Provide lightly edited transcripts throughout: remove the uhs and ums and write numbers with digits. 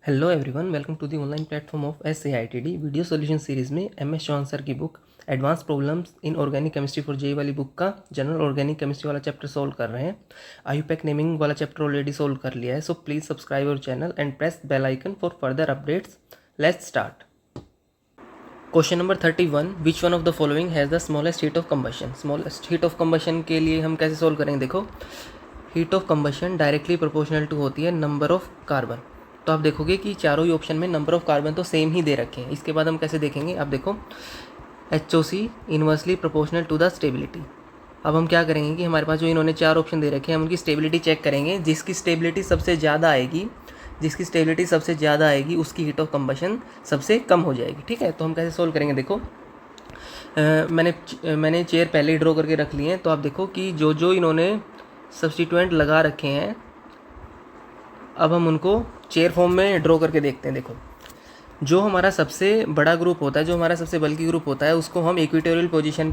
Hello everyone, welcome to the online platform of SAITD video solution series में MS Chauhan sir की book advance problems in organic chemistry for JEE वाली book का general organic chemistry वाला chapter solve कर रहे हैं। IUPAC naming वाला chapter already solve कर लिया है, so please subscribe our channel and press bell icon for further updates. Let's start. Question number 31, which one of the following has the smallest heat of combustion. Smallest heat of combustion के लिए हम कैसे solve करेंगे? देखो, heat of combustion directly proportional to होती है number of carbon. तो आप देखोगे कि चारों ही ऑप्शन में नंबर ऑफ कार्बन तो सेम ही दे रखे हैं। इसके बाद हम कैसे देखेंगे? आप देखो, HOC inversely proportional to the stability. अब हम क्या करेंगे कि हमारे पास जो इन्होंने चार ऑप्शन दे रखे हैं, हम उनकी स्टेबिलिटी चेक करेंगे। जिसकी स्टेबिलिटी सबसे ज़्यादा आएगी उसकी हीट ऑफ कंबशन सबसे कम हो जाएगी। ठीक है, तो हम कैसे सोल्व करेंगे? देखो, मैंने चेयर पहले ही ड्रॉ करके रख लिए हैं। तो आप देखो कि जो इन्होंने सब्स्टिट्यूएंट लगा रखे हैं, अब हम उनको चेयर फॉर्म में ड्रॉ करके देखते हैं। देखो, जो हमारा सबसे बड़ा ग्रुप होता है, जो हमारा सबसे बल्कि ग्रुप होता है, उसको हम इक्वेटोरियल पोजीशन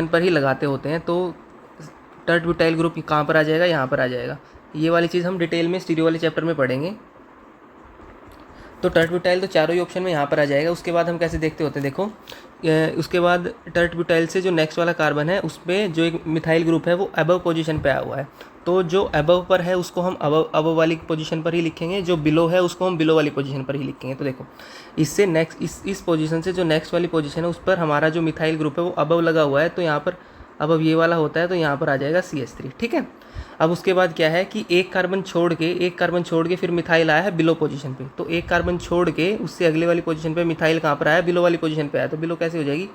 पर ही लगाते होते हैं। तो टर्ट ब्यूटाइल ग्रुप कहाँ पर आ जाएगा? यहाँ पर आ जाएगा। ये वाली चीज़ हम डिटेल में स्टीरियो वाले चैप्टर में पढ़ेंगे। तो टर्ट ब्यूटाइल तो चारों ही ऑप्शन में यहाँ पर आ जाएगा। उसके बाद हम कैसे देखते होते हैं? देखो, उसके बाद टर्ट ब्यूटाइल से जो नेक्स्ट वाला कार्बन है, उसमें जो एक मिथाइल ग्रुप है वो अबव पोजीशन पे आया हुआ है। तो जो अबव पर है उसको हम अबव वाली पोजीशन पर ही लिखेंगे, जो बिलो है उसको हम बिलो वाली पोजीशन पर ही लिखेंगे। तो देखो, इससे नेक्स्ट इस पोजीशन से जो नेक्स्ट वाली पोजीशन है उस पर हमारा जो मिथाइल ग्रुप है वो अबव लगा हुआ है। तो यहाँ पर अबव ये वाला होता है, तो यहाँ पर आ जाएगा CH3। ठीक है, अब उसके बाद क्या है कि एक कार्बन छोड़ के फिर मिथाइल आया है बिलो पोजीशन पे। तो एक कार्बन छोड़ के उससे अगले वाली पोजीशन पे मिथाइल कहाँ पर आया? बिलो वाली पोजीशन पे आया। तो बिलो कैसे हो जाएगी?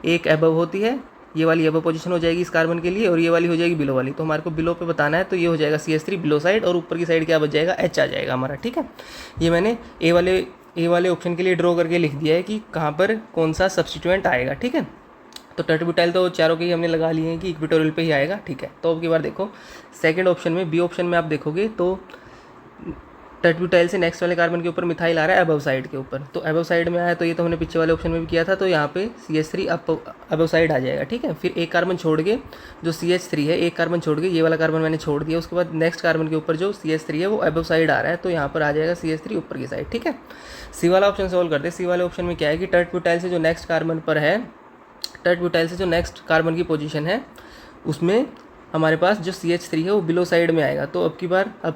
एक अबव होती है, ये वाली अबव पोजीशन हो जाएगी इस कार्बन के लिए, और ये वाली हो जाएगी बिलो वाली। तो हमारे को बिलो पे बताना है, तो ये हो जाएगा CH3 बिलो साइड, और ऊपर की साइड क्या बच जाएगा? H आ जाएगा हमारा। ठीक है, ये मैंने ए वाले ऑप्शन के लिए ड्रॉ करके लिख दिया है कि कहाँ पर कौन सा सब्स्टिट्यूएंट आएगा। ठीक है, तो टर्ट ब्यूटाइल तो चारों के ही हमने लगा लिए हैं कि इक्वेटोरियल पे ही आएगा। ठीक है, तो अब की बार देखो, सेकंड ऑप्शन में बी ऑप्शन में आप देखोगे तो टर्ट ब्यूटाइल से नेक्स्ट वाले कार्बन के ऊपर मिथाइल आ रहा है अबव साइड के ऊपर। तो अबव साइड में आया, तो ये तो हमने पीछे वाले ऑप्शन में भी किया था। तो यहाँ पे CH3 अबव साइड आ जाएगा। ठीक है, फिर एक कार्बन छोड़ के जो CH3 है, एक कार्बन छोड़ के ये वाला कार्बन मैंने छोड़ दिया। उसके बाद नेक्स्ट कार्बन के ऊपर जो CH3 है वो अबव साइड आ रहा है, तो यहाँ पर आ जाएगा CH3 ऊपर की साइड। ठीक है, सी वाला ऑप्शन सोल्व करते हैं। सी वाले ऑप्शन में क्या है कि टर्ट ब्यूटाइल से जो नेक्स्ट कार्बन की पोजीशन है, उसमें हमारे पास जो CH3 है वो बिलो साइड में आएगा। तो अब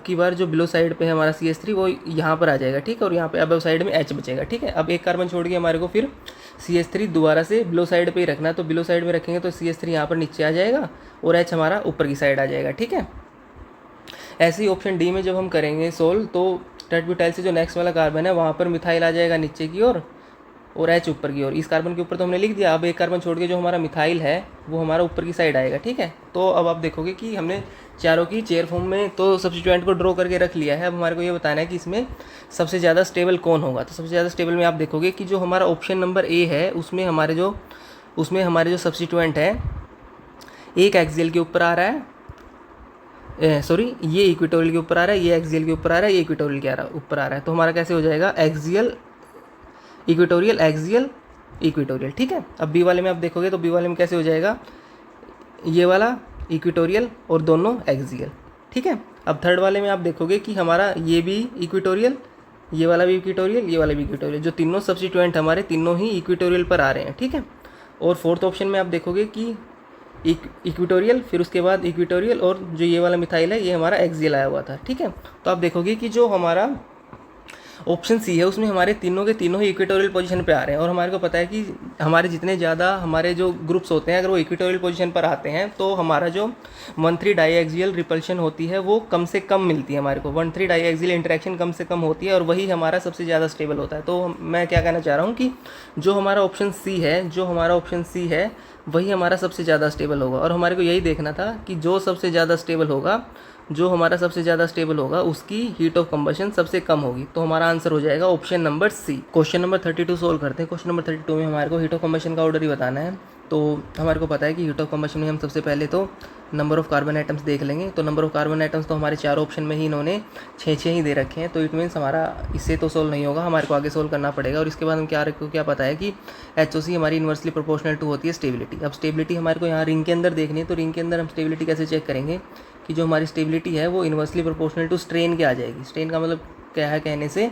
की बार जो बिलो साइड पे है हमारा CH3 वो यहाँ पर आ जाएगा। ठीक है, और यहाँ पे अबव साइड में H बचेगा। ठीक है, अब एक कार्बन छोड़ के हमारे को फिर CH3 दोबारा से बिलो साइड पे ही रखना है। तो बिलो साइड में रखेंगे तो CH3 यहाँ पर नीचे आ जाएगा और H हमारा ऊपर की साइड आ जाएगा। ठीक है, ऐसे ही ऑप्शन डी में जब हम करेंगे सोल्व, तो टर्ट ब्यूटाइल से जो नेक्स्ट वाला कार्बन है वहाँ पर मिथाइल आ जाएगा नीचे की ओर और H ऊपर की ओर। इस कार्बन के ऊपर तो हमने लिख दिया। अब एक कार्बन छोड़ के जो हमारा मिथाइल है वो हमारा ऊपर की साइड आएगा। ठीक है, तो अब आप देखोगे कि हमने चारों की चेयर फॉर्म में तो सब्स्टिट्यूएंट को ड्रॉ करके रख लिया है। अब हमारे को ये बताना है कि इसमें सबसे ज़्यादा स्टेबल कौन होगा। तो सबसे ज़्यादा स्टेबल में आप देखोगे कि जो हमारा ऑप्शन नंबर ए है, उसमें हमारे जो सब्स्टिट्यूएंट है, एक एक्सियल के ऊपर आ रहा है, सॉरी, ये इक्वेटोरियल के ऊपर आ रहा है, ये एक्सियल के ऊपर आ रहा है, ये इक्वेटोरियल के ऊपर आ रहा है। तो हमारा कैसे हो जाएगा? Axial equatorial, axial equatorial. ठीक है, अब बी वाले में आप देखोगे तो बी वाले में कैसे हो जाएगा? ये वाला इक्वेटोरियल और दोनों एक्सियल। ठीक है, अब थर्ड वाले में आप देखोगे कि हमारा ये भी इक्वेटोरियल, ये वाला भी इक्वेटोरियल, ये वाला भी इक्वेटोरियल, जो तीनों सब्स्टिट्यूएंट हमारे तीनों ही इक्वेटोरियल पर आ रहे हैं। ठीक है, और फोर्थ ऑप्शन में आप देखोगे कि इक्वेटोरियल, फिर उसके बाद इक्वेटोरियल, और जो ये वाला मिथाइल है ये हमारा एक्सियल आया हुआ था। ठीक है, तो आप देखोगे कि जो हमारा ऑप्शन सी है उसमें हमारे तीनों के तीनों ही इक्वेटोरियल पोजीशन पे आ रहे हैं। और हमारे को पता है कि हमारे जितने ज़्यादा हमारे जो ग्रुप्स होते हैं, अगर वो इक्वेटोरियल पोजीशन पर आते हैं तो हमारा जो 1,3 डाईएक्सियल रिपल्शन होती है वो कम से कम मिलती है हमारे को। 1,3 डाईएक्सियल इंटरेक्शन कम से कम होती है, और वही हमारा सबसे ज़्यादा स्टेबल होता है। तो मैं क्या कहना चाह रहा हूँ कि जो हमारा ऑप्शन सी है वही हमारा सबसे ज़्यादा स्टेबल होगा। और हमारे को यही देखना था कि जो हमारा सबसे ज़्यादा स्टेबल होगा उसकी हीट ऑफ कंबशन सबसे कम होगी। तो हमारा आंसर हो जाएगा option number C. Question number 32 solve करते हैं। क्वेश्चन नंबर 32 में हमारे को हीट ऑफ कंबशन का ऑर्डर ही बताना है। तो हमारे को पता है कि हीट ऑफ कंबशन में हम सबसे पहले तो नंबर ऑफ़ कार्बन आइटम्स देख लेंगे। तो नंबर ऑफ़ कार्बन आइटम्स तो हमारे चार ऑप्शन में ही इन्होंने 6 ही दे रखे हैं। तो इट मीन्स हमारा इससे तो सोल्व नहीं होगा, हमारे को आगे सोल्व करना पड़ेगा। और इसके बाद हम क्या पता है कि HOC हमारी इन्वर्सली प्रोपोर्शनल टू होती है स्टेबिलिटी। अब स्टेबिलिटी हमारे को यहाँ रिंग के अंदर देखनी है। तो रिंग के अंदर हम स्टेबिलिटी कैसे चेक करेंगे कि जो हमारी स्टेबिलिटी है वो इन्वर्सली प्रोपोर्शनल टू स्ट्रेन के आ जाएगी। स्ट्रेन का मतलब क्या है कहने से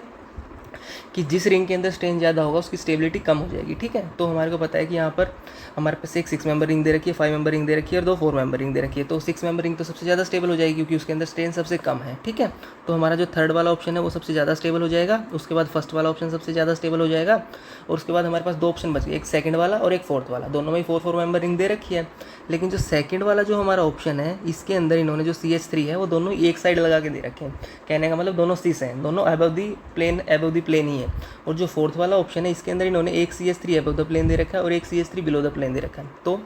कि जिस रिंग के अंदर स्ट्रेन ज़्यादा होगा उसकी स्टेबिलिटी कम हो जाएगी, ठीक है। तो हमारे को पता है कि यहाँ पर हमारे पास एक 6 मेंबर रिंग दे रखी है, 5 मेंबर रिंग दे रखी है और 2 4 मेंबर रिंग दे रखी है। तो 6 मेंबर रिंग तो सबसे ज़्यादा स्टेबल हो जाएगी क्योंकि उसके अंदर स्ट्रेन सबसे कम है, ठीक है। तो हमारा जो थर्ड वाला ऑप्शन है वो सबसे ज़्यादा स्टेबल हो जाएगा, उसके बाद फर्स्ट वाला ऑप्शन सबसे ज़्यादा स्टेबल हो जाएगा और उसके बाद हमारे पास 2 ऑप्शन बच गए, एक सेकंड वाला और एक फोर्थ वाला। दोनों में 4 4 मेंबर रिंग दे रखी है, लेकिन जो सेकंड वाला जो हमारा ऑप्शन है इसके अंदर इन्होंने जो CH3 है वो दोनों एक साइड लगा के दे रखे हैं। कहने का मतलब दोनों सीस हैं, दोनों अबव दी प्लेन ही है। और जो फोर्थ वाला ऑप्शन है इसके अंदर इन्होंने एक CH3 अबव द प्लेन दे रखा है और एक CH3 बिलो द प्लेन दे रखा है। तो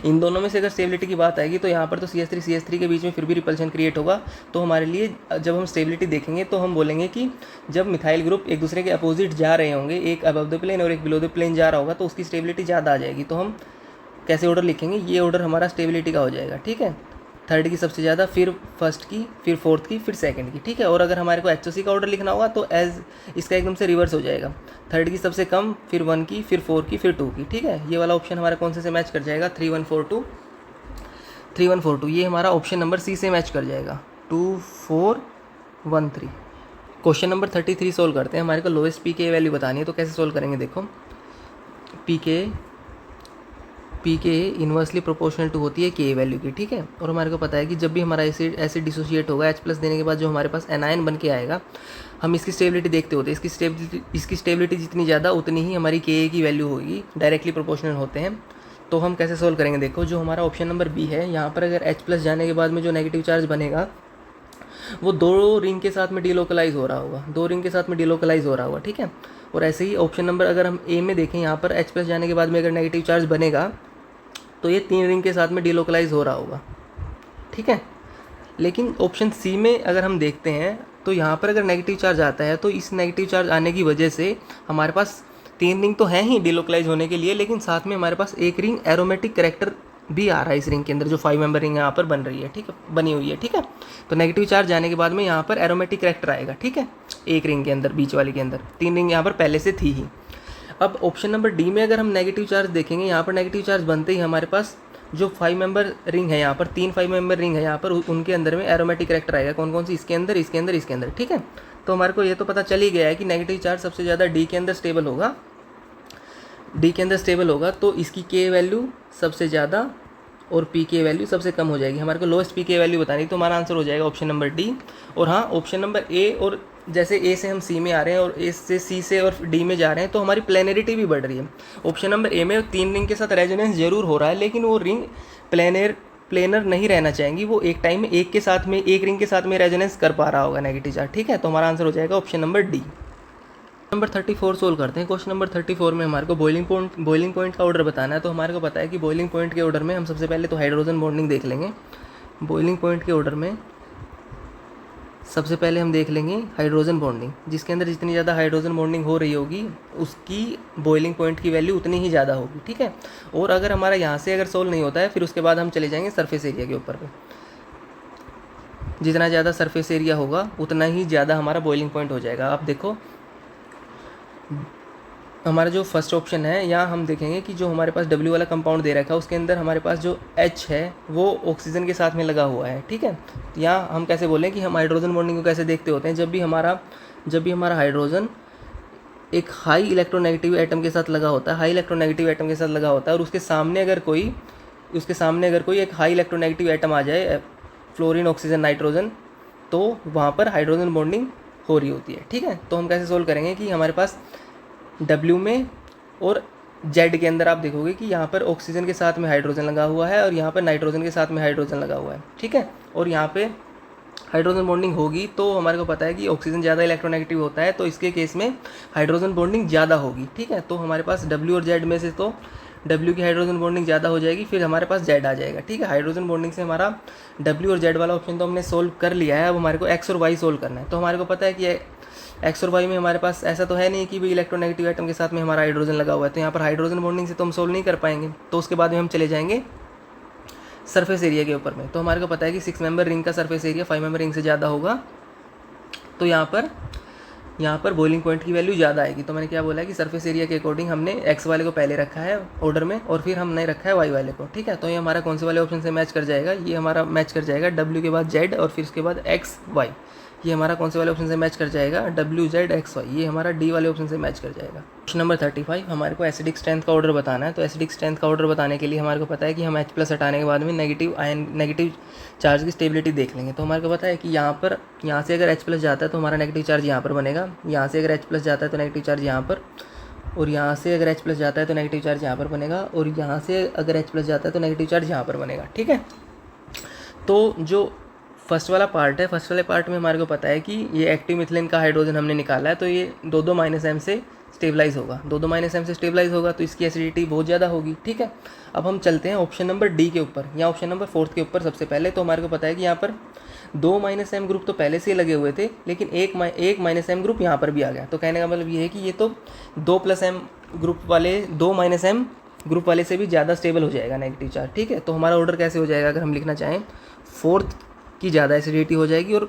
इन दोनों में से अगर स्टेबिलिटी की बात आएगी तो यहाँ पर तो CH3 के बीच में फिर भी रिपल्शन क्रिएट होगा। तो हमारे लिए जब हम स्टेबिलिटी देखेंगे तो हम बोलेंगे कि जब मिथाइल ग्रुप एक दूसरे के अपोजिट जा रहे होंगे, एक अबव द प्लेन और एक बिलो द प्लेन जा रहा होगा, तो उसकी स्टेबिलिटी ज़्यादा आ जाएगी। तो हम कैसे ऑर्डर लिखेंगे, ये ऑर्डर हमारा स्टेबिलिटी का हो जाएगा, ठीक है। थर्ड की सबसे ज़्यादा, फिर फर्स्ट की, फिर फोर्थ की, फिर सेकंड की, ठीक है। और अगर हमारे को HOC का ऑर्डर लिखना होगा तो एज इसका एकदम से रिवर्स हो जाएगा, थर्ड की सबसे कम, फिर 1 की, फिर 4 की, फिर 2 की, ठीक है। ये वाला ऑप्शन हमारे कौन से मैच कर जाएगा, 3 1 4 2, ये हमारा ऑप्शन नंबर C से मैच कर जाएगा, 2 4 1 3। क्वेश्चन नंबर 33 सोल्व करते हैं। हमारे को लोएस्ट PK वैल्यू बतानी है, तो कैसे सोल्व करेंगे देखो। PK इन्वर्सली प्रोपोर्शनल टू होती है K वैल्यू की, ठीक है। और हमारे को पता है कि जब भी हमारा एसिड डिसोशिएट होगा H+ देने के बाद जो हमारे पास एनायन बन के आएगा, हम इसकी स्टेबिलिटी देखते होते हैं। इसकी स्टेबिलिटी जितनी ज़्यादा उतनी ही हमारी Ka की वैल्यू होगी, डायरेक्टली प्रोपोर्शनल होते हैं। तो हम कैसे सोल्व करेंगे देखो, जो हमारा ऑप्शन नंबर B है, यहाँ पर अगर H+ जाने के बाद में जो नेगेटिव चार्ज बनेगा वो 2 रिंग के साथ में डिलोकलाइज हो रहा होगा, 2 रिंग के साथ में डिलोकलाइज हो रहा होगा, ठीक है। और ऐसे ही ऑप्शन नंबर अगर हम A में देखें, यहाँ पर H+ जाने के बाद में अगर नेगेटिव चार्ज बनेगा तो ये 3 रिंग के साथ में डिलोकलाइज हो रहा होगा, ठीक है। लेकिन ऑप्शन C में अगर हम देखते हैं तो यहाँ पर अगर नेगेटिव चार्ज आता है तो इस नेगेटिव चार्ज आने की वजह से हमारे पास 3 रिंग तो हैं ही डिलोकलाइज होने के लिए, लेकिन साथ में हमारे पास एक रिंग एरोमेटिक कैरेक्टर भी आ रहा है इस रिंग के अंदर, जो 5 मेंबर रिंग यहाँ पर बन रही है, ठीक है, बनी हुई है, ठीक है। तो नेगेटिव चार्ज जाने के बाद में यहाँ पर एरोमेटिक कैरेक्टर आएगा, ठीक है, एक रिंग के अंदर, बीच वाली के अंदर। 3 रिंग यहाँ पर पहले से थी ही। अब ऑप्शन नंबर D में अगर हम नेगेटिव चार्ज देखेंगे, यहाँ पर नेगेटिव चार्ज बनते ही हमारे पास जो 5 मेंबर रिंग है, यहाँ पर 3 5 मेंबर रिंग है यहाँ पर, उनके अंदर में एरोमेटिक कैरेक्टर आएगा। कौन कौन सी, इसके अंदर, इसके अंदर, इसके अंदर, ठीक है। तो हमारे को ये तो पता चल ही गया है कि नेगेटिव चार्ज सबसे ज़्यादा D के अंदर स्टेबल होगा, D के अंदर स्टेबल होगा, तो इसकी K वैल्यू सबसे ज़्यादा और PK वैल्यू सबसे कम हो जाएगी। हमारे को लोएस्ट PK वैल्यू बतानी, तो हमारा आंसर हो जाएगा ऑप्शन नंबर D। और हाँ, ऑप्शन नंबर A, और जैसे A से हम C में आ रहे हैं और A से C से और D में जा रहे हैं तो हमारी प्लेनरिटी भी बढ़ रही है। ऑप्शन नंबर A में 3 रिंग के साथ रेजोनेंस जरूर हो रहा है, लेकिन वो रिंग प्लेनर नहीं रहना चाहेंगी, वो एक टाइम में एक रिंग के साथ में रेजोनेंस कर पा रहा होगा नेगेटिव चार्ज, ठीक है। तो हमारा आंसर हो जाएगा option number D। Number 34 solve करते हैं। क्वेश्चन नंबर 34 में हमारे को बॉइलिंग पॉइंट का ऑर्डर बताना है। तो हमारे को पता है कि बॉइलिंग पॉइंट के ऑर्डर में हम सबसे पहले तो हाइड्रोजन बॉन्डिंग देख लेंगे। बॉइलिंग पॉइंट के ऑर्डर में सबसे पहले हम देख लेंगे हाइड्रोजन बॉन्डिंग, जिसके अंदर जितनी ज़्यादा हाइड्रोजन बॉन्डिंग हो रही होगी उसकी बॉइलिंग पॉइंट की वैल्यू उतनी ही ज़्यादा होगी, ठीक है। और अगर हमारा यहाँ से अगर सोल्व नहीं होता है, फिर उसके बाद हम चले जाएंगे सरफेस एरिया के ऊपर पे। जितना ज़्यादा सरफेस एरिया होगा उतना ही ज़्यादा हमारा बॉइलिंग पॉइंट हो जाएगा। आप देखो, हमारा जो फर्स्ट ऑप्शन है, यहाँ हम देखेंगे कि जो हमारे पास W वाला कंपाउंड दे रखा है उसके अंदर हमारे पास जो H है वो ऑक्सीजन के साथ में लगा हुआ है, ठीक है। यहाँ हम कैसे बोलें कि हम हाइड्रोजन बॉन्डिंग को कैसे देखते होते हैं, जब भी हमारा हाइड्रोजन एक हाई इलेक्ट्रोनेगेटिव एटम के साथ लगा होता है, हाई इलेक्ट्रोनेगेटिव एटम के साथ लगा होता है, और उसके सामने अगर कोई एक हाई इलेक्ट्रोनेगेटिव एटम आ जाए, फ्लोरीन, ऑक्सीजन, नाइट्रोजन, तो वहाँ पर हाइड्रोजन बॉन्डिंग हो रही होती है, ठीक है। तो हम कैसे सोल्व करेंगे कि हमारे पास W में और Z के अंदर आप देखोगे कि यहाँ पर ऑक्सीजन के साथ में हाइड्रोजन लगा हुआ है और यहाँ पर नाइट्रोजन के साथ में हाइड्रोजन लगा हुआ है, ठीक है। और यहाँ पे हाइड्रोजन बॉन्डिंग होगी तो हमारे को पता है कि ऑक्सीजन ज़्यादा इलेक्ट्रोनेगेटिव होता है, तो इसके केस में हाइड्रोजन बॉन्डिंग ज़्यादा होगी, ठीक है। तो हमारे पास W और Z में से तो W की हाइड्रोजन बॉन्डिंग ज़्यादा हो जाएगी, फिर हमारे पास Z आ जाएगा, ठीक है। हाइड्रोजन बॉन्डिंग से हमारा W और Z वाला ऑप्शन तो हमने सोल्व कर लिया है। अब हमारे को X और Y सोल्व करना है। तो हमारे को पता है कि X और Y में हमारे पास ऐसा तो है नहीं कि भाई इलेक्ट्रोनेगेटिव एटम के साथ में हमारा हाइड्रोजन लगा हुआ है, तो यहाँ पर हाइड्रोजन बॉन्डिंग से तो हम सोल्व नहीं कर पाएंगे। तो उसके बाद में हम चले जाएंगे सरफेस एरिया के ऊपर में। तो हमारे को पता है कि 6 मेंबर रिंग का सरफेस एरिया 5 मेंबर रिंग से ज़्यादा होगा, तो यहाँ पर यहाँ पर बॉइलिंग पॉइंट की वैल्यू ज़्यादा आएगी। तो मैंने क्या बोला कि सरफेस एरिया के अकॉर्डिंग हमने एक्स वाले को पहले रखा है ऑर्डर में और फिर हमने रखा है वाई वाले को, ठीक है। तो ये हमारा कौन से वाले ऑप्शन से मैच कर जाएगा, ये हमारा मैच कर जाएगा डब्ल्यू के बाद जेड और फिर उसके बाद एक्स वाई। ये हमारा कौन से वाले ऑप्शन से मैच कर जाएगा, डब्ल्यू जेड एक्स वाई, ये हमारा डी वाले ऑप्शन से मैच कर जाएगा। क्वेश्चन नंबर 35, हमारे को एसिडिक स्ट्रेंथ का ऑर्डर बताना है। तो एसिडिक स्ट्रेंथ का ऑर्डर बताने के लिए हमारे को पता है कि हम H+ हटाने के बाद में नेगेटिव चार्ज की स्टेबिलिटी देख लेंगे। तो हमारे को पता है कि यहाँ से अगर H+ जाता है तो हमारा नेगेटिव चार्ज यहाँ पर बनेगा, यहाँ से अगर H+ जाता है तो नेगेटिव चार्ज यहाँ पर, और यहाँ से अगर H+ जाता है तो नेगेटिव चार्ज यहाँ पर बनेगा, और यहाँ से अगर H+ जाता है तो नेगेटिव चार्ज यहाँ पर बनेगा, ठीक है। तो जो फर्स्ट वाला पार्ट है, फर्स्ट वाले पार्ट में हमारे को पता है कि ये एक्टिव मिथिलीन का हाइड्रोजन हमने निकाला है, तो ये 2-2 -m से स्टेबलाइज होगा, 2-2 -m से स्टेबलाइज होगा, तो इसकी एसिडिटी बहुत ज़्यादा होगी, ठीक है। अब हम चलते हैं ऑप्शन नंबर डी के ऊपर या ऑप्शन नंबर 4 के ऊपर। सबसे पहले तो हमारे को पता है कि यहाँ पर 2 -m ग्रुप तो पहले से ही लगे हुए थे, लेकिन एक -m ग्रुप यहाँ पर भी आ गया। तो कहने का मतलब ये है कि ये तो 2+m ग्रुप वाले 2 -m ग्रुप वाले से भी ज़्यादा स्टेबल हो जाएगा नेगेटिव चार्ज, ठीक है। तो हमारा ऑर्डर कैसे हो जाएगा, अगर हम लिखना चाहें, फोर्थ की ज़्यादा एसिडिटी हो जाएगी और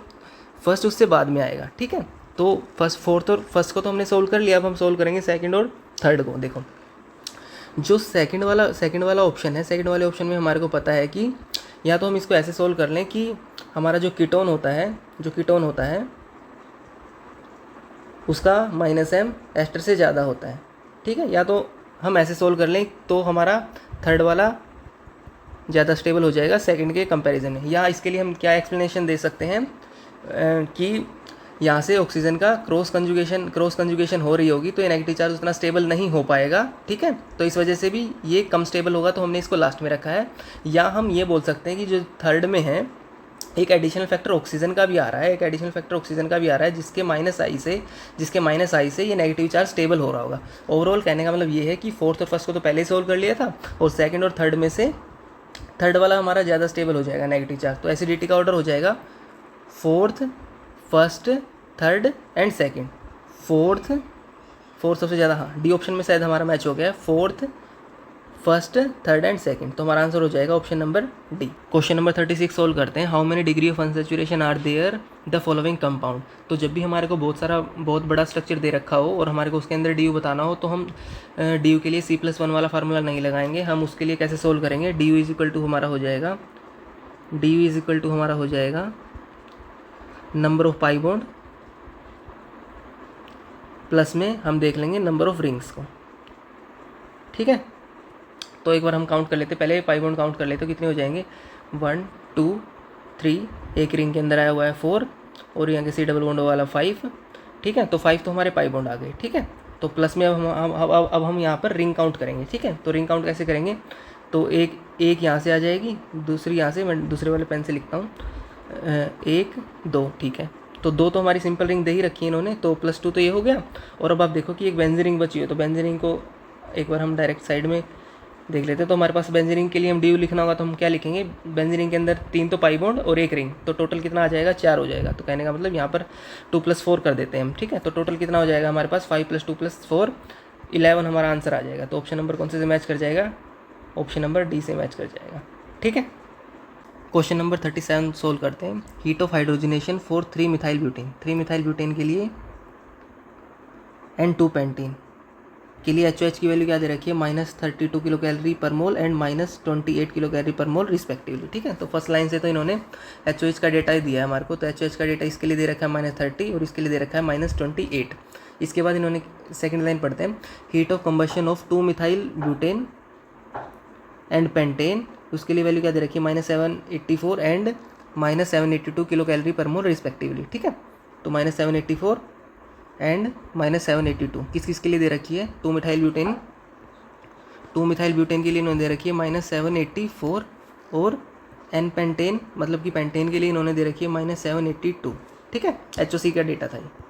फर्स्ट उससे बाद में आएगा, ठीक है। तो फोर्थ और फर्स्ट को तो हमने सोल्व कर लिया, अब हम सोल्व करेंगे सेकंड और थर्ड को। देखो जो सेकंड वाला ऑप्शन है, सेकंड वाले ऑप्शन में हमारे को पता है कि या तो हम इसको ऐसे सोल्व कर लें कि हमारा जो कीटोन होता है उसका -m एस्टर से ज़्यादा होता है, ठीक है। या तो हम ऐसे सोल्व कर लें तो हमारा थर्ड वाला ज़्यादा स्टेबल हो जाएगा सेकंड के कंपैरिजन में। या इसके लिए हम क्या एक्सप्लेनेशन दे सकते हैं कि यहाँ से ऑक्सीजन का क्रॉस कंजुगेशन हो रही होगी, तो ये नेगेटिव चार्ज उतना स्टेबल नहीं हो पाएगा, ठीक है। तो इस वजह से भी ये कम स्टेबल होगा, तो हमने इसको लास्ट में रखा है। या हम ये बोल सकते हैं कि जो थर्ड में है एक एडिशनल फैक्टर ऑक्सीजन का भी आ रहा है, जिसके -i से ये नेगेटिव चार्ज स्टेबल हो रहा होगा। ओवरऑल कहने का मतलब ये है कि फोर्थ और फर्स्ट को तो पहले सोल्व कर लिया था, और सेकंड और थर्ड में से थर्ड वाला हमारा ज़्यादा स्टेबल हो जाएगा नेगेटिव चार्ज। तो एसिडिटी का ऑर्डर हो जाएगा fourth, first, third and second. Fourth सबसे ज़्यादा, हाँ डी ऑप्शन में शायद हमारा मैच हो गया है, fourth, first, third and second. तो हमारा आंसर हो जाएगा option number D. Question number 36 solve करते हैं। How many degree of unsaturation are there the following compound. तो जब भी हमारे को बहुत बड़ा स्ट्रक्चर दे रखा हो और हमारे को उसके अंदर डी बताना हो, तो हम डी के लिए C+1 वाला फार्मूला नहीं लगाएंगे। हम उसके लिए कैसे सोल्व करेंगे, डी इज इक्वल टू हमारा हो जाएगा number of pi bond plus में हम देख लेंगे नंबर ऑफ रिंग्स को, ठीक है। तो एक बार हम काउंट कर लेते, पहले पाई बॉन्ड काउंट कर लेते, तो कितने हो जाएंगे 1 2 3, एक रिंग के अंदर आया हुआ है 4 और यहाँ के C डबल बॉन्ड वाला 5, ठीक है। तो 5 तो हमारे पाई बॉन्ड आ गए, ठीक है। तो प्लस में अब हम यहाँ पर रिंग काउंट करेंगे, ठीक है। तो रिंग काउंट कैसे करेंगे, तो एक यहाँ से आ जाएगी, दूसरी यहाँ से, मैं दूसरे वाले पेन से लिखता हूँ, 1 2, ठीक है। तो 2 तो हमारी सिंपल रिंग दे ही रखी है इन्होंने, तो +2 तो ये हो गया। और अब आप देखो कि एक बेंजीन रिंग बची है, तो बेंजीन रिंग को एक बार हम डायरेक्ट साइड में देख लेते हैं। तो हमारे पास बेंजीन रिंग के लिए हम डी लिखना होगा, तो हम क्या लिखेंगे, बेंजीन रिंग के अंदर 3 तो पाई बॉन्ड और एक रिंग, तो टोटल कितना आ जाएगा, 4 हो जाएगा। तो कहने का मतलब यहाँ पर 2 + 4 कर देते हैं हम, ठीक है। तो टोटल कितना हो जाएगा हमारे पास 5 + 2 + 4 11 हमारा आंसर आ जाएगा। तो ऑप्शन नंबर कौन से मैच कर जाएगा, ऑप्शन नंबर डी से मैच कर जाएगा, ठीक है। क्वेश्चन नंबर 37 सोल्व करते हैं। Heat of hydrogenation for three methyl butane के लिए N2 पेंटीन के लिए HOH की वैल्यू क्या दे रखी है, -32 किलो कैलोरी पर मोल एंड -28 किलो कैलोरी पर मोल रिस्पेक्टिवली, ठीक है। तो फर्स्ट लाइन से तो इन्होंने HOH का डेटा ही दिया है हमारे को, तो HOH का डेटा इसके लिए दे रखा है -30 और इसके लिए दे रखा है -28। इसके बाद इन्होंने सेकंड लाइन पढ़ते हैं, heat of combustion of two methyl butane and pentane, उसके लिए वैल्यू क्या दे रखी है, -784 एंड -782 किलो कैलोरी पर मोल रिस्पेक्टिवली, ठीक है। तो -784 एंड -782 किस के लिए दे रखी है, 2-मिथाइल ब्यूटेन के लिए इन्होंने दे रखी है -784 और एन पेंटेन मतलब कि पेंटेन के लिए इन्होंने दे रखी है -782, ठीक है। HOC का डेटा था ये।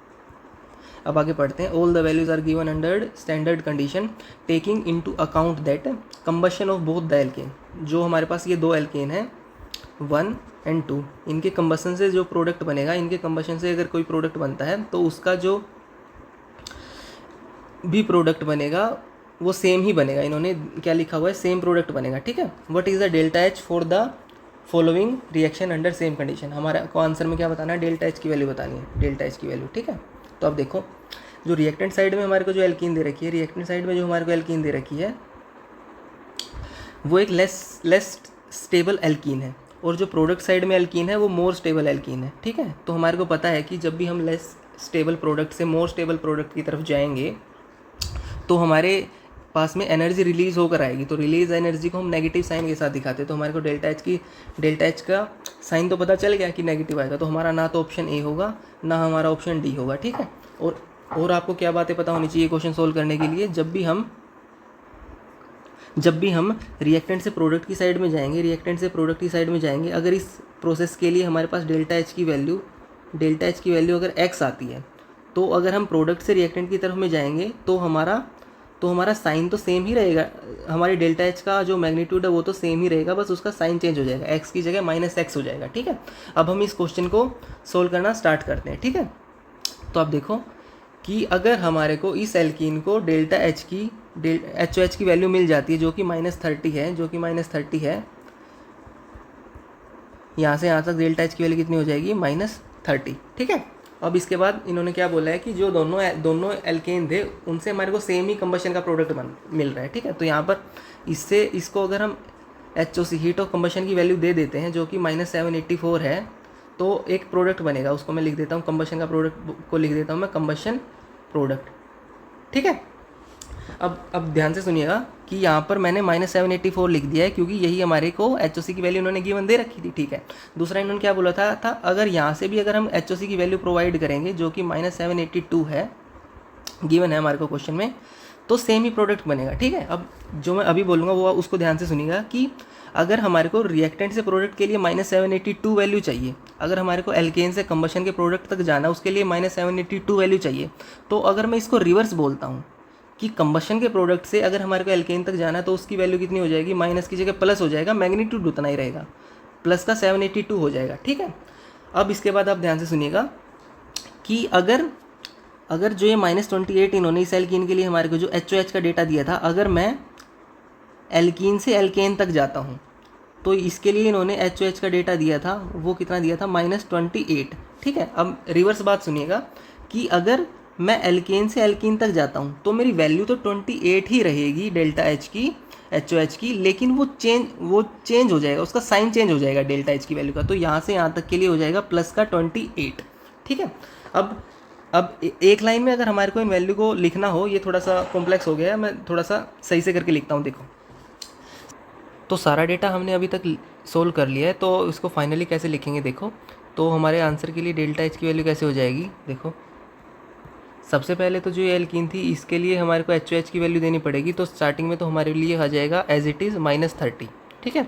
अब आगे पढ़ते हैं। All the values are given under standard condition taking into account that combustion of both the alkane. जो हमारे पास ये 2 एल्केन है 1 एंड 2, इनके कंबशन से जो प्रोडक्ट बनेगा, इनके कंबशन से अगर कोई प्रोडक्ट बनता है तो उसका जो भी प्रोडक्ट बनेगा वो सेम ही बनेगा। इन्होंने क्या लिखा हुआ है, सेम प्रोडक्ट बनेगा, ठीक है। What is the delta H for the following reaction under same condition. हमारा को आंसर में क्या बताना है, डेल्टा H की वैल्यू बतानी है, डेल्टा H की वैल्यू, ठीक है। तो अब देखो, जो रिएक्टेंट साइड में हमारे को जो एल्कीन दे रखी है, रिएक्टेंट साइड में जो हमारे को एल्कीन दे रखी है वो एक लेस स्टेबल एल्कीन है, और जो प्रोडक्ट साइड में एल्कीन है वो मोर स्टेबल एल्कीन है। ठीक है, तो हमारे को पता है कि जब भी हम लेस स्टेबल प्रोडक्ट से मोर स्टेबल प्रोडक्ट की तरफ जाएंगे तो हमारे पास में एनर्जी रिलीज होकर आएगी। तो रिलीज एनर्जी को हम नेगेटिव साइन के साथ दिखाते हैं। तो हमारे को डेल्टा एच का साइन तो पता चल गया कि नेगेटिव आएगा, तो हमारा ना तो ऑप्शन ए होगा ना हमारा ऑप्शन डी होगा। ठीक है, और आपको क्या बातें पता होनी चाहिए क्वेश्चन सोल्व करने के लिए, जब भी हम रिएक्टेंट से प्रोडक्ट की साइड में जाएंगे, अगर इस प्रोसेस के लिए हमारे पास डेल्टा एच की वैल्यू अगर x आती है, तो अगर हम प्रोडक्ट से रिएक्टेंट की तरफ में जाएंगे तो हमारा साइन तो सेम ही रहेगा। हमारी डेल्टा एच का जो मैग्नीट्यूड है वो तो सेम ही रहेगा, बस उसका साइन चेंज हो जाएगा, x की जगह -x हो जाएगा। ठीक है, अब हम इस क्वेश्चन को सोल्व करना स्टार्ट करते हैं। ठीक है, तो अब देखो कि अगर हमारे को इस एल्कीन को डेल्टा एच की वैल्यू मिल जाती है जो कि -30 है, यहाँ से यहाँ तक डेल्टा एच की वैल्यू कितनी हो जाएगी, -30। ठीक है, अब इसके बाद इन्होंने क्या बोला है कि जो दोनों एल्केन थे उनसे हमारे को सेम ही कंबशन का प्रोडक्ट मिल रहा है। ठीक है, तो यहाँ पर इसको अगर हम HOC हीट ऑफ कंबशन की वैल्यू दे देते हैं जो कि -784 है, तो एक प्रोडक्ट बनेगा। उसको मैं लिख देता हूँ, कंबशन का प्रोडक्ट को लिख देता हूँ मैं कंबशन प्रोडक्ट। ठीक है, अब ध्यान से सुनिएगा कि यहाँ पर मैंने -784 लिख दिया है क्योंकि यही हमारे को HOC की वैल्यू उन्होंने गिवन दे रखी थी। ठीक है, दूसरा इन्होंने क्या बोला था अगर यहाँ से भी अगर हम HOC की वैल्यू प्रोवाइड करेंगे जो कि -782 है, गिवन है हमारे को क्वेश्चन में, तो सेम ही प्रोडक्ट बनेगा। ठीक है, अब जो मैं अभी बोलूँगा वो उसको ध्यान से सुनिएगा कि अगर हमारे को रिएक्टेंट से प्रोडक्ट के लिए -782 वैल्यू चाहिए, अगर हमारे को एल्केन से कंबशन के प्रोडक्ट तक जाना उसके लिए -782 वैल्यू चाहिए, तो अगर मैं इसको रिवर्स बोलता हूँ कि कंबशन के प्रोडक्ट से अगर हमारे को एल्केन तक जाना है तो उसकी वैल्यू कितनी हो जाएगी, माइनस की जगह प्लस हो जाएगा, मैग्नीट्यूड उतना ही रहेगा, प्लस का 782 हो जाएगा। ठीक है, अब इसके बाद आप ध्यान से सुनिएगा कि अगर जो ये -28 इन्होंने इस एल्कीन के लिए हमारे को जो HOH का डेटा दिया था, अगर मैं एल्कीन से एल्केन तक जाता हूँ तो इसके लिए इन्होंने HOH का डेटा दिया था, वो कितना दिया था, -28। ठीक है, अब रिवर्स बात सुनिएगा कि अगर मैं एल्केन से एल्कीन तक जाता हूँ तो मेरी वैल्यू तो 28 ही रहेगी डेल्टा एच की, HOH की, लेकिन वो चेंज हो जाएगा, उसका साइन चेंज हो जाएगा डेल्टा एच की वैल्यू का। तो यहाँ से यहाँ तक के लिए हो जाएगा प्लस का 28। ठीक है, अब एक लाइन में अगर हमारे को इन वैल्यू को लिखना हो, ये थोड़ा सा कॉम्प्लेक्स हो गया है, मैं थोड़ा सा सही से करके लिखता हूँ। देखो, तो सारा डेटा हमने अभी तक सोल्व कर लिया है, तो इसको फाइनली कैसे लिखेंगे देखो। तो हमारे आंसर के लिए डेल्टा एच की वैल्यू कैसे हो जाएगी, देखो सबसे पहले तो जो ये एल्कीन थी इसके लिए हमारे को HOH की वैल्यू देनी पड़ेगी, तो स्टार्टिंग में तो हमारे लिए आ जाएगा एज इट इज़ -30। ठीक है,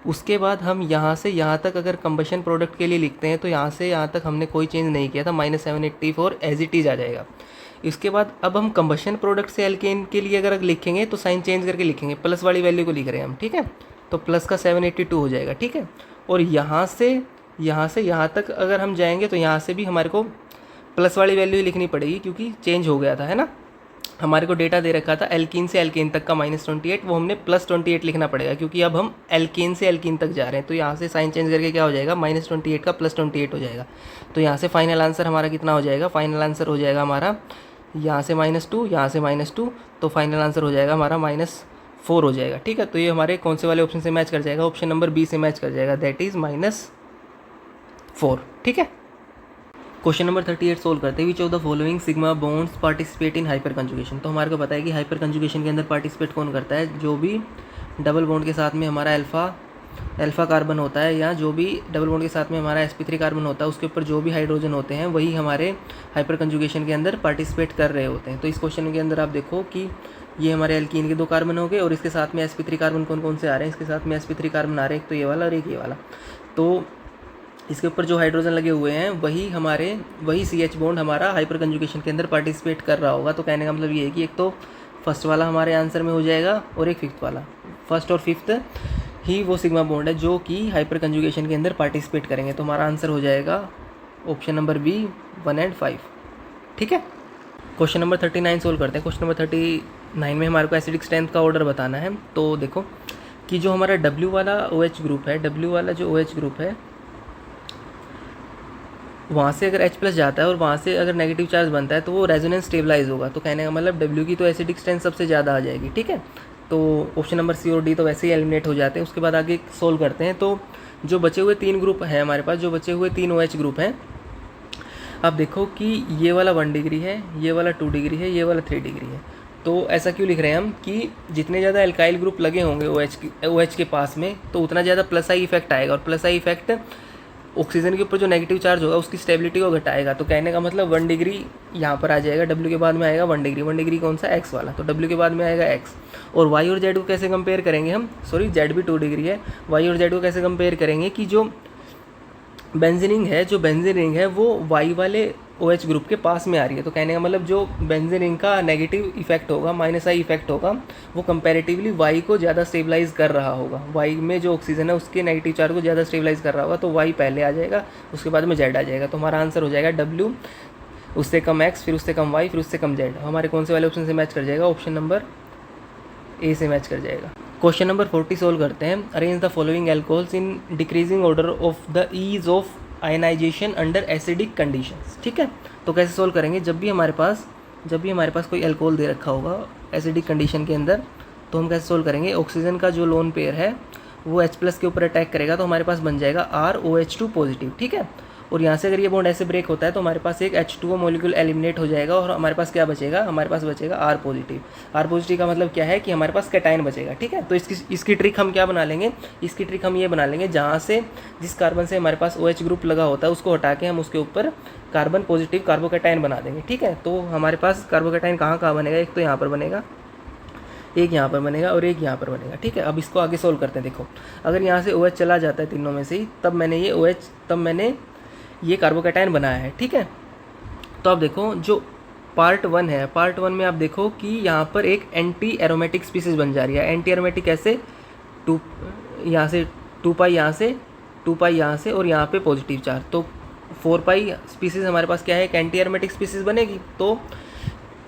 उसके बाद हम यहाँ से यहाँ तक अगर कंबशन प्रोडक्ट के लिए लिखते हैं तो यहाँ से यहाँ तक हमने कोई चेंज नहीं किया था, -784 एज इट इज़ आ जाएगा। इसके बाद अब हम कंबशन प्रोडक्ट से एल्केन के लिए अगर लिखेंगे तो साइन चेंज करके लिखेंगे, प्लस वाली वैल्यू को लिख रहे हैं हम। ठीक है, तो प्लस का 782 हो जाएगा। ठीक है, और यहाँ से यहाँ तक अगर हम जाएंगे तो यहाँ से भी हमारे को प्लस वाली वैल्यू ही लिखनी पड़ेगी क्योंकि चेंज हो गया था, है ना। हमारे को डेटा दे रखा था एल्कीन से एल्केन तक का -28, वो हमने +28 लिखना पड़ेगा क्योंकि अब हम एल्केन से एल्कीन तक जा रहे हैं। तो यहाँ से साइन चेंज करके क्या हो जाएगा, -28 का +28 हो जाएगा। तो यहाँ से फाइनल आंसर हमारा कितना हो जाएगा, फाइनल आंसर हो जाएगा हमारा यहाँ से -2, यहाँ से -2, तो फाइनल आंसर हो जाएगा हमारा -4 हो जाएगा। ठीक है, तो ये हमारे कौन से वाले ऑप्शन से मैच कर जाएगा, ऑप्शन नंबर बी से मैच कर जाएगा, दैट इज़ -4। ठीक है, क्वेश्चन नंबर 38 सोल्व करते हैं। Which of the following sigma bonds participate in hyper conjugation. तो हमारे को पता है कि हाइपर कंजुगेशन के अंदर पार्टिसिपेट कौन करता है, जो भी डबल बॉन्ड के साथ में हमारा अल्फा कार्बन होता है, या जो भी डबल बॉन्ड के साथ में हमारा sp3 कार्बन होता है, उसके ऊपर जो भी हाइड्रोजन होते हैं वही हमारे हाइपर कंजुगेशन के अंदर पार्टिसिपेट कर रहे होते हैं। तो इस क्वेश्चन के अंदर आप देखो कि ये हमारे एल्कीन के 2 कार्बन हो गए और इसके साथ में sp3 कार्बन कौन कौन से आ रहे हैं, इसके साथ में sp3 कार्बन आ रहे हैं, एक तो ये वाला और एक ये वाला। तो इसके ऊपर जो हाइड्रोजन लगे हुए हैं वही CH बॉन्ड हमारा हाइपर कंजुगेशन के अंदर पार्टिसिपेट कर रहा होगा। तो कहने का मतलब ये है कि एक तो फर्स्ट वाला हमारे आंसर में हो जाएगा और एक फिफ्थ वाला, फर्स्ट और फिफ्थ ही वो सिग्मा बॉन्ड है जो कि हाइपर कंजुगेशन के अंदर पार्टिसिपेट करेंगे। तो हमारा आंसर हो जाएगा ऑप्शन नंबर बी 1 और 5। ठीक है, क्वेश्चन नंबर 39 सोल्व करते हैं। क्वेश्चन नंबर 39 में हमारे को एसिडिक स्ट्रेंथ का ऑर्डर बताना है। तो देखो कि जो हमारा W वाला OH ग्रुप है, W वाला जो OH ग्रुप है वहाँ से अगर H+ जाता है और वहाँ से अगर नेगेटिव चार्ज बनता है तो वो रेजोनेंस स्टेबलाइज होगा। तो कहने का मतलब W की तो एसिडिक स्ट्रेंथ सबसे ज़्यादा आ जाएगी, ठीक है। तो ऑप्शन नंबर सी और डी तो वैसे ही एलिमिनेट हो जाते हैं। उसके बाद आगे सोल्व करते हैं। तो जो बचे हुए 3 ग्रुप हैं हमारे पास, जो बचे हुए 3 OH ग्रुप हैं, आप देखो कि ये वाला 1 डिग्री है, ये वाला 2 डिग्री है, ये वाला 3 डिग्री है। तो ऐसा क्यों लिख रहे हैं हम कि जितने ज़्यादा एल्काइल ग्रुप लगे होंगे OH के पास में, तो उतना ज़्यादा प्लस आई इफेक्ट आएगा, और प्लस आई इफेक्ट ऑक्सीजन के ऊपर जो नेगेटिव चार्ज होगा उसकी स्टेबिलिटी को घटाएगा। तो कहने का मतलब 1 डिग्री यहाँ पर आ जाएगा, W के बाद में आएगा 1 डिग्री। 1 डिग्री कौन सा, X वाला, तो W के बाद में आएगा X। और Y और Z को कैसे कंपेयर करेंगे हम, सॉरी Z भी 2 डिग्री है, Y और Z को कैसे कंपेयर करेंगे कि जो बेंजीन रिंग है वो वाई वाले OH ग्रुप के पास में आ रही है। तो कहने का मतलब जो बेंजीन रिंग का नेगेटिव इफेक्ट होगा, माइनस आई इफेक्ट होगा, वो कंपैरेटिवली वाई को ज़्यादा स्टेबलाइज कर रहा होगा। वाई में जो ऑक्सीजन है उसके नेगेटिव चार्ज को ज़्यादा स्टेबलाइज कर रहा होगा, तो वाई पहले आ जाएगा, उसके बाद में Z आ जाएगा। तो हमारा आंसर हो जाएगा W, उससे कम X, फिर उससे कम Y, फिर उससे कम Z। हमारे कौन से वाले ऑप्शन से मैच कर जाएगा, ऑप्शन नंबर ए से मैच कर जाएगा। क्वेश्चन नंबर 40 सोल्व करते हैं। Arrange the following alcohols in decreasing order of the ease of ionization under acidic conditions, ठीक है। तो कैसे सोल्व करेंगे, जब भी हमारे पास कोई अल्कोहल दे रखा होगा एसिडिक कंडीशन के अंदर, तो हम कैसे सोल्व करेंगे, ऑक्सीजन का जो लोन पेयर है वो H+ के ऊपर अटैक करेगा, तो हमारे पास बन जाएगा ROH2 पॉजिटिव, ठीक है। और यहाँ से अगर ये बॉन्ड ऐसे ब्रेक होता है तो हमारे पास एक H2O मॉलिक्यूल एलिमिनेट हो जाएगा, और हमारे पास क्या बचेगा, हमारे पास बचेगा R पॉजिटिव। R पॉजिटिव का मतलब क्या है कि हमारे पास कैटायन बचेगा, ठीक है। तो इसकी ट्रिक हम क्या बना लेंगे, इसकी ट्रिक हम ये बना लेंगे, जहाँ से जिस कार्बन से हमारे पास OH ग्रुप लगा होता है उसको हटा के हम उसके ऊपर कार्बन पॉजिटिव कार्बोकैटायन बना देंगे, ठीक है। तो हमारे पास कार्बोकैटायन कहाँ बनेगा, एक तो यहाँ पर बनेगा, एक यहाँ पर बनेगा, और एक यहाँ पर बनेगा, ठीक है। अब इसको आगे सोल्व करते हैं। देखो, अगर यहाँ से OH चला जाता है तीनों में से ही, तब मैंने ये कार्बोकैटायन बनाया है, ठीक है। तो आप देखो जो पार्ट 1 है, पार्ट 1 में आप देखो कि यहाँ पर एक एंटी एरोमेटिक स्पीसीज बन जा रही है। एंटी एरोमेटिक कैसे, 2 यहाँ से 2 पाई यहाँ से 2 पाई यहाँ से, और यहाँ पे पॉजिटिव चार्ज, तो 4 पाई स्पीसीज हमारे पास क्या है, एक एंटी एरोमेटिक स्पीसीज बनेगी। तो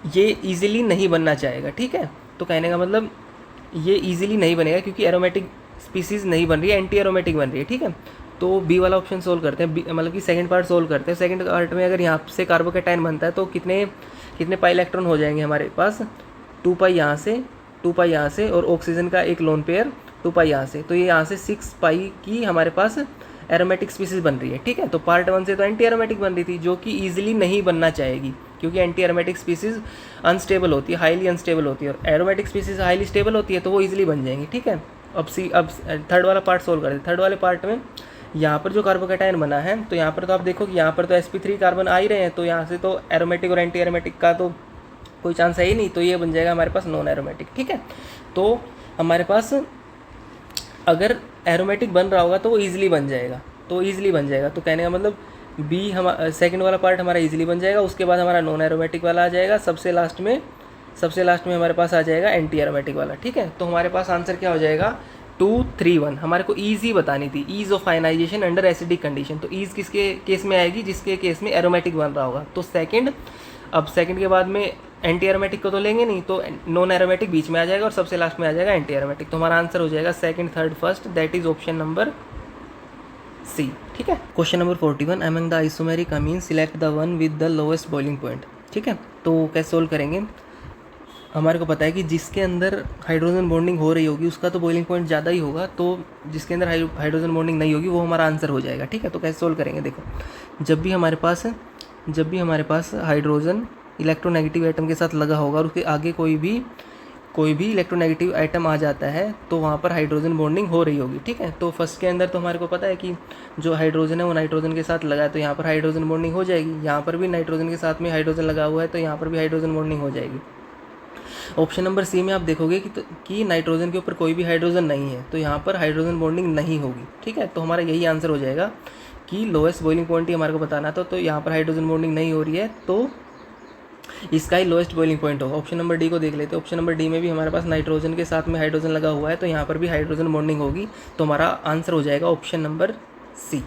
ये ईजिली नहीं बनना चाहेगा, ठीक है। तो कहने का मतलब ये ईजिली नहीं बनेगा क्योंकि एरोमेटिक स्पीसीज नहीं बन रही है, एंटी एरोमेटिक बन रही है, ठीक है। तो बी वाला ऑप्शन सोल्व करते हैं, मतलब कि सेकंड पार्ट सोल्व करते हैं। सेकंड पार्ट में अगर यहाँ से कार्बोकैटायन बनता है तो कितने पाई इलेक्ट्रॉन हो जाएंगे हमारे पास, 2 पाई यहाँ से 2 पाई यहाँ से, और ऑक्सीजन का एक लोन पेयर 2 पाई यहाँ से, तो ये यहाँ से 6 पाई की हमारे पास एरोमेटिक स्पीसीज बन रही है, ठीक है। तो पार्ट 1 से तो एंटी एरोमेटिक बन रही थी, जो कि ईजिली नहीं बनना चाहेगी क्योंकि एंटी एरोमेटिक स्पीसीज अनस्टेबल होती है, हाईली अनस्टेबल होती है, और एरोमेटिक स्पीसीज हाईली स्टेबल होती है, तो वो ईजिली बन जाएंगी, ठीक है। अब थर्ड वाला पार्ट सोल्व करें। थर्ड वाले पार्ट में यहाँ पर जो कार्बोकैटायन बना है, तो यहाँ पर तो आप देखो कि यहाँ पर तो sp3 कार्बन आ ही रहे हैं, तो यहाँ से तो एरोमेटिक और एंटी एरोमेटिक का तो कोई चांस है ही नहीं, तो ये बन जाएगा हमारे पास नॉन एरोमेटिक, ठीक है। तो हमारे पास अगर एरोमेटिक बन रहा होगा तो वो ईजिली बन जाएगा, तो कहने का मतलब बी सेकंड वाला पार्ट हमारा ईजिली बन जाएगा। उसके बाद हमारा नॉन एरोमेटिक वाला आ जाएगा, सबसे लास्ट में हमारे पास आ जाएगा एंटी एरोमेटिक वाला, ठीक है। तो हमारे पास आंसर क्या हो जाएगा, 2, 3, 1। हमारे को ईजी बतानी थी, ease of ionization under acidic condition. तो ईज किसके केस में आएगी, जिसके केस में एरोमेटिक बन रहा होगा। तो सेकंड के बाद में एंटी एरोमेटिक को तो लेंगे नहीं, तो नॉन एरोमेटिक बीच में आ जाएगा, और सबसे लास्ट में आ जाएगा एंटी एरोमेटिक। तो हमारा आंसर हो जाएगा second, third, first, that is option number C, ठीक है। Question number 41, among the isomeric amine select the one with the lowest boiling point, ठीक है। तो कैसे सोल्व करेंगे, हमारे को पता है कि जिसके अंदर हाइड्रोजन बॉन्डिंग हो रही होगी उसका तो बॉइलिंग पॉइंट ज़्यादा ही होगा, तो जिसके अंदर हाइड्रोजन बॉन्डिंग नहीं होगी वो हमारा आंसर हो जाएगा, ठीक है। तो कैसे सोल्व करेंगे, देखो, जब भी हमारे पास हाइड्रोजन इलेक्ट्रोनेगेटिव एटम के साथ लगा होगा और उसके आगे कोई भी इलेक्ट्रोनेगेटिव एटम आ जाता है तो वहाँ पर हाइड्रोजन बॉन्डिंग हो रही होगी, ठीक है। तो फर्स्ट के अंदर तो हमारे को पता है कि जो हाइड्रोजन है वो नाइट्रोजन के साथ लगा है, तो यहाँ पर हाइड्रोजन बॉन्डिंग हो जाएगी। यहाँ पर भी नाइट्रोजन के साथ में हाइड्रोजन लगा हुआ है, तो यहाँ पर भी हाइड्रोजन बॉन्डिंग हो जाएगी। ऑप्शन नंबर सी में आप देखोगे कि नाइट्रोजन के ऊपर कोई भी हाइड्रोजन नहीं है, तो यहाँ पर हाइड्रोजन बॉन्डिंग नहीं होगी, ठीक है। तो हमारा यही आंसर हो जाएगा कि लोएस्ट बॉइलिंग पॉइंट ही हमारे को बताना था, तो यहाँ पर हाइड्रोजन बॉन्डिंग नहीं हो रही है, तो इसका ही लोएस्ट बॉइलिंग पॉइंट होगा। ऑप्शन नंबर डी को देख लेते हैं। ऑप्शन नंबर डी में भी हमारे पास नाइट्रोजन के साथ में हाइड्रोजन लगा हुआ है, तो यहाँ पर भी हाइड्रोजन बॉन्डिंग होगी, तो हमारा आंसर हो जाएगा option number C.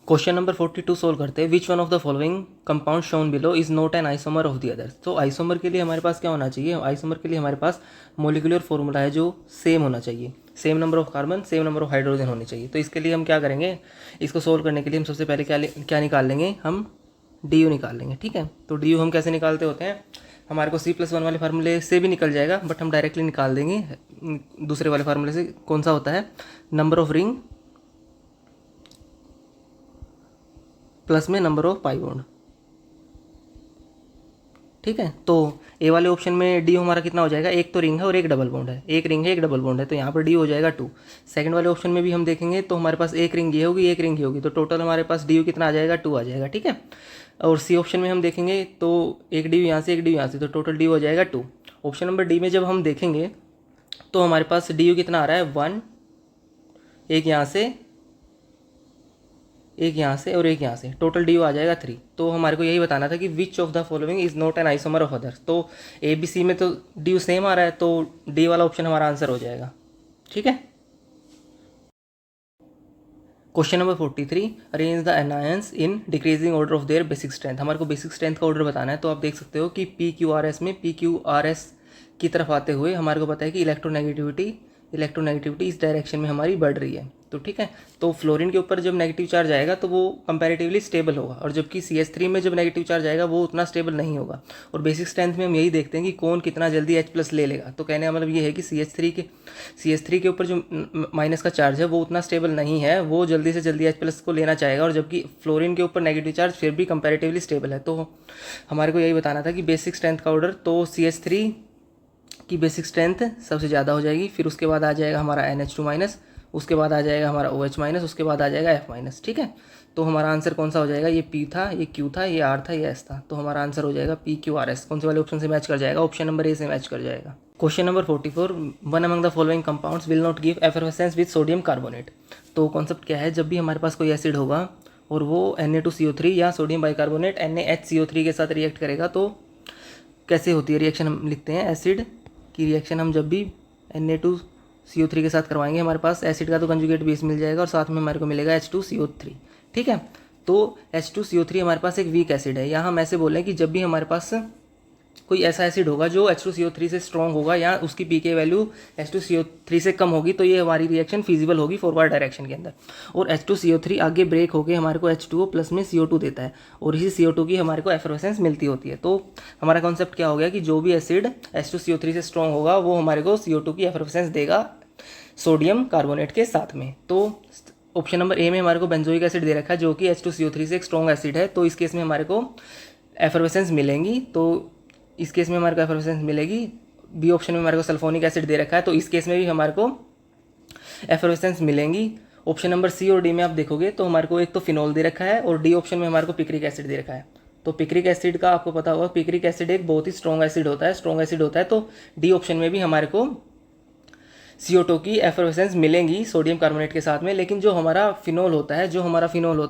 Question number 42 solve करते हैं। Which one of the following compound shown below is not an isomer of the others. तो आइसोमर के लिए हमारे पास क्या होना चाहिए, आइसोमर के लिए हमारे पास मोलिकुलर फॉर्मूला है जो सेम होना चाहिए। Same number of carbon, same number of hydrogen होने चाहिए। तो इसके लिए हम क्या करेंगे, इसको सोल्व करने के लिए हम सबसे पहले क्या निकाल लेंगे, हम डी यू निकाल लेंगे। ठीक है, तो डी यू हम कैसे निकालते होते हैं, हमारे को C+1 वाले फार्मूले से भी निकल जाएगा, बट हम डायरेक्टली निकाल देंगे दूसरे वाले फार्मूले से। कौन सा होता है, नंबर ऑफ रिंग प्लस में नंबर ऑफ पाई बॉन्ड। ठीक है, तो ए वाले ऑप्शन में डी हमारा कितना हो जाएगा, एक तो रिंग है और एक डबल बॉन्ड है, एक रिंग है एक डबल बॉन्ड है, तो यहाँ पर डी हो जाएगा 2। सेकंड वाले ऑप्शन में भी हम देखेंगे तो हमारे पास एक रिंग ये होगी, एक रिंग ये होगी, तो टोटल हमारे पास डी कितना आ जाएगा, 2 आ जाएगा। ठीक है, और सी ऑप्शन में हम देखेंगे तो एक डी यहाँ से एक डी यहाँ से, तो टोटल डी हो जाएगा 2। ऑप्शन नंबर डी में जब हम देखेंगे तो हमारे पास डी कितना आ रहा है, 1, एक यहाँ से एक यहाँ से और एक यहाँ से, टोटल डी आ जाएगा 3। तो हमारे को यही बताना था कि विच of the following is not an isomer of others. तो ए बी सी में तो डी सेम आ रहा है, तो डी वाला ऑप्शन हमारा आंसर हो जाएगा। ठीक है, question number 43, arrange the anions in decreasing order of there basic strength. हमारे को बेसिक स्ट्रेंथ का ऑर्डर बताना है, तो आप देख सकते हो कि पी क्यू आर एस में पी क्यू आर एस की तरफ आते हुए हमारे को पता है कि इलेक्ट्रोनेगेटिविटी इस डायरेक्शन में हमारी बढ़ रही है। तो ठीक है, तो फ्लोरीन के ऊपर जब नेगेटिव चार्ज आएगा तो वो कंपैरेटिवली स्टेबल होगा, और जबकि CH3 में जब नेगेटिव चार्ज आएगा वो उतना स्टेबल नहीं होगा। और बेसिक स्ट्रेंथ में हम यही देखते हैं कि कौन कितना जल्दी H+ ले लेगा। तो कहने का मतलब ये है कि CH3 के ऊपर जो माइनस का चार्ज है वो उतना स्टेबल नहीं है, वो जल्दी से जल्दी H+ को लेना चाहेगा, और जबकि फ्लोरीन के ऊपर नेगेटिव चार्ज फिर भी कंपैरेटिवली स्टेबल है। तो हमारे को यही बताना था कि बेसिक स्ट्रेंथ का ऑर्डर, तो CH3 की बेसिक स्ट्रेंथ सबसे ज़्यादा हो जाएगी, फिर उसके बाद आ जाएगा हमारा NH2-, उसके बाद आ जाएगा हमारा OH-, उसके बाद आ जाएगा F-। ठीक है, तो हमारा आंसर कौन सा हो जाएगा, ये P था, ये Q था, ये R था, ये S था, तो हमारा आंसर हो जाएगा PQRS। कौन से वाले ऑप्शन से मैच कर जाएगा, ऑप्शन नंबर ए से मैच कर जाएगा। Question number 44, one among the following compounds will not give effervescence with sodium carbonate. तो कॉन्सेप्ट क्या है, जब भी हमारे पास कोई एसिड होगा और वो Na2CO3 या सोडियम बाइकार्बोनेट NaHCO3 के साथ रिएक्ट करेगा, तो कैसे होती है रिएक्शन, हम लिखते हैं एसिड की रिएक्शन हम जब भी Na2CO3 के साथ करवाएंगे, हमारे पास एसिड का तो कंजुगेट बेस मिल जाएगा और साथ में हमारे को मिलेगा H2CO3। ठीक है, तो H2CO3 हमारे पास एक वीक एसिड है, या हम ऐसे बोलें कि जब भी हमारे पास कोई ऐसा एसिड होगा जो H2CO3 से स्ट्रॉन्ग होगा या उसकी pK वैल्यू H2CO3 से कम होगी, तो ये हमारी रिएक्शन फिजिबल होगी फॉरवर्ड डायरेक्शन के अंदर, और H2CO3 आगे ब्रेक होकर हमारे को H2O प्लस में CO2 देता है, और इसी CO2 की हमारे को एफरवेसेंस मिलती होती है। तो हमारा कॉन्सेप्ट क्या हो गया कि जो भी एसिड H2CO3 से स्ट्रॉन्ग होगा वो हमारे को CO2 की एफरवेसेंस देगा सोडियम कार्बोनेट के साथ में। तो ऑप्शन नंबर ए में हमारे को बेंजोइक एसिड दे रखा है जो कि H2CO3 से एक स्ट्रॉन्ग एसिड है, तो इस केस में हमारे को एफरवेसेंस मिलेंगी, तो इस केस में हमारे को एफरवेसेंस मिलेगी। बी ऑप्शन में हमारे को सल्फोनिक एसिड दे रखा है, तो इस केस में भी हमारे को एफरवेसेंस मिलेंगी। ऑप्शन नंबर सी और डी में आप देखोगे तो हमारे को एक तो फिनॉल दे रखा है, और डी ऑप्शन में हमारे को पिक्रिक एसिड दे रखा है। तो पिक्रिक एसिड का आपको पता होगा, पिक्रिक एसिड एक बहुत ही स्ट्रॉन्ग एसिड होता है, तो डी ऑप्शन में भी हमारे को CO2 की एफरवेसेंस मिलेंगी सोडियम कार्बोनेट के साथ में। लेकिन जो हमारा फिनॉल होता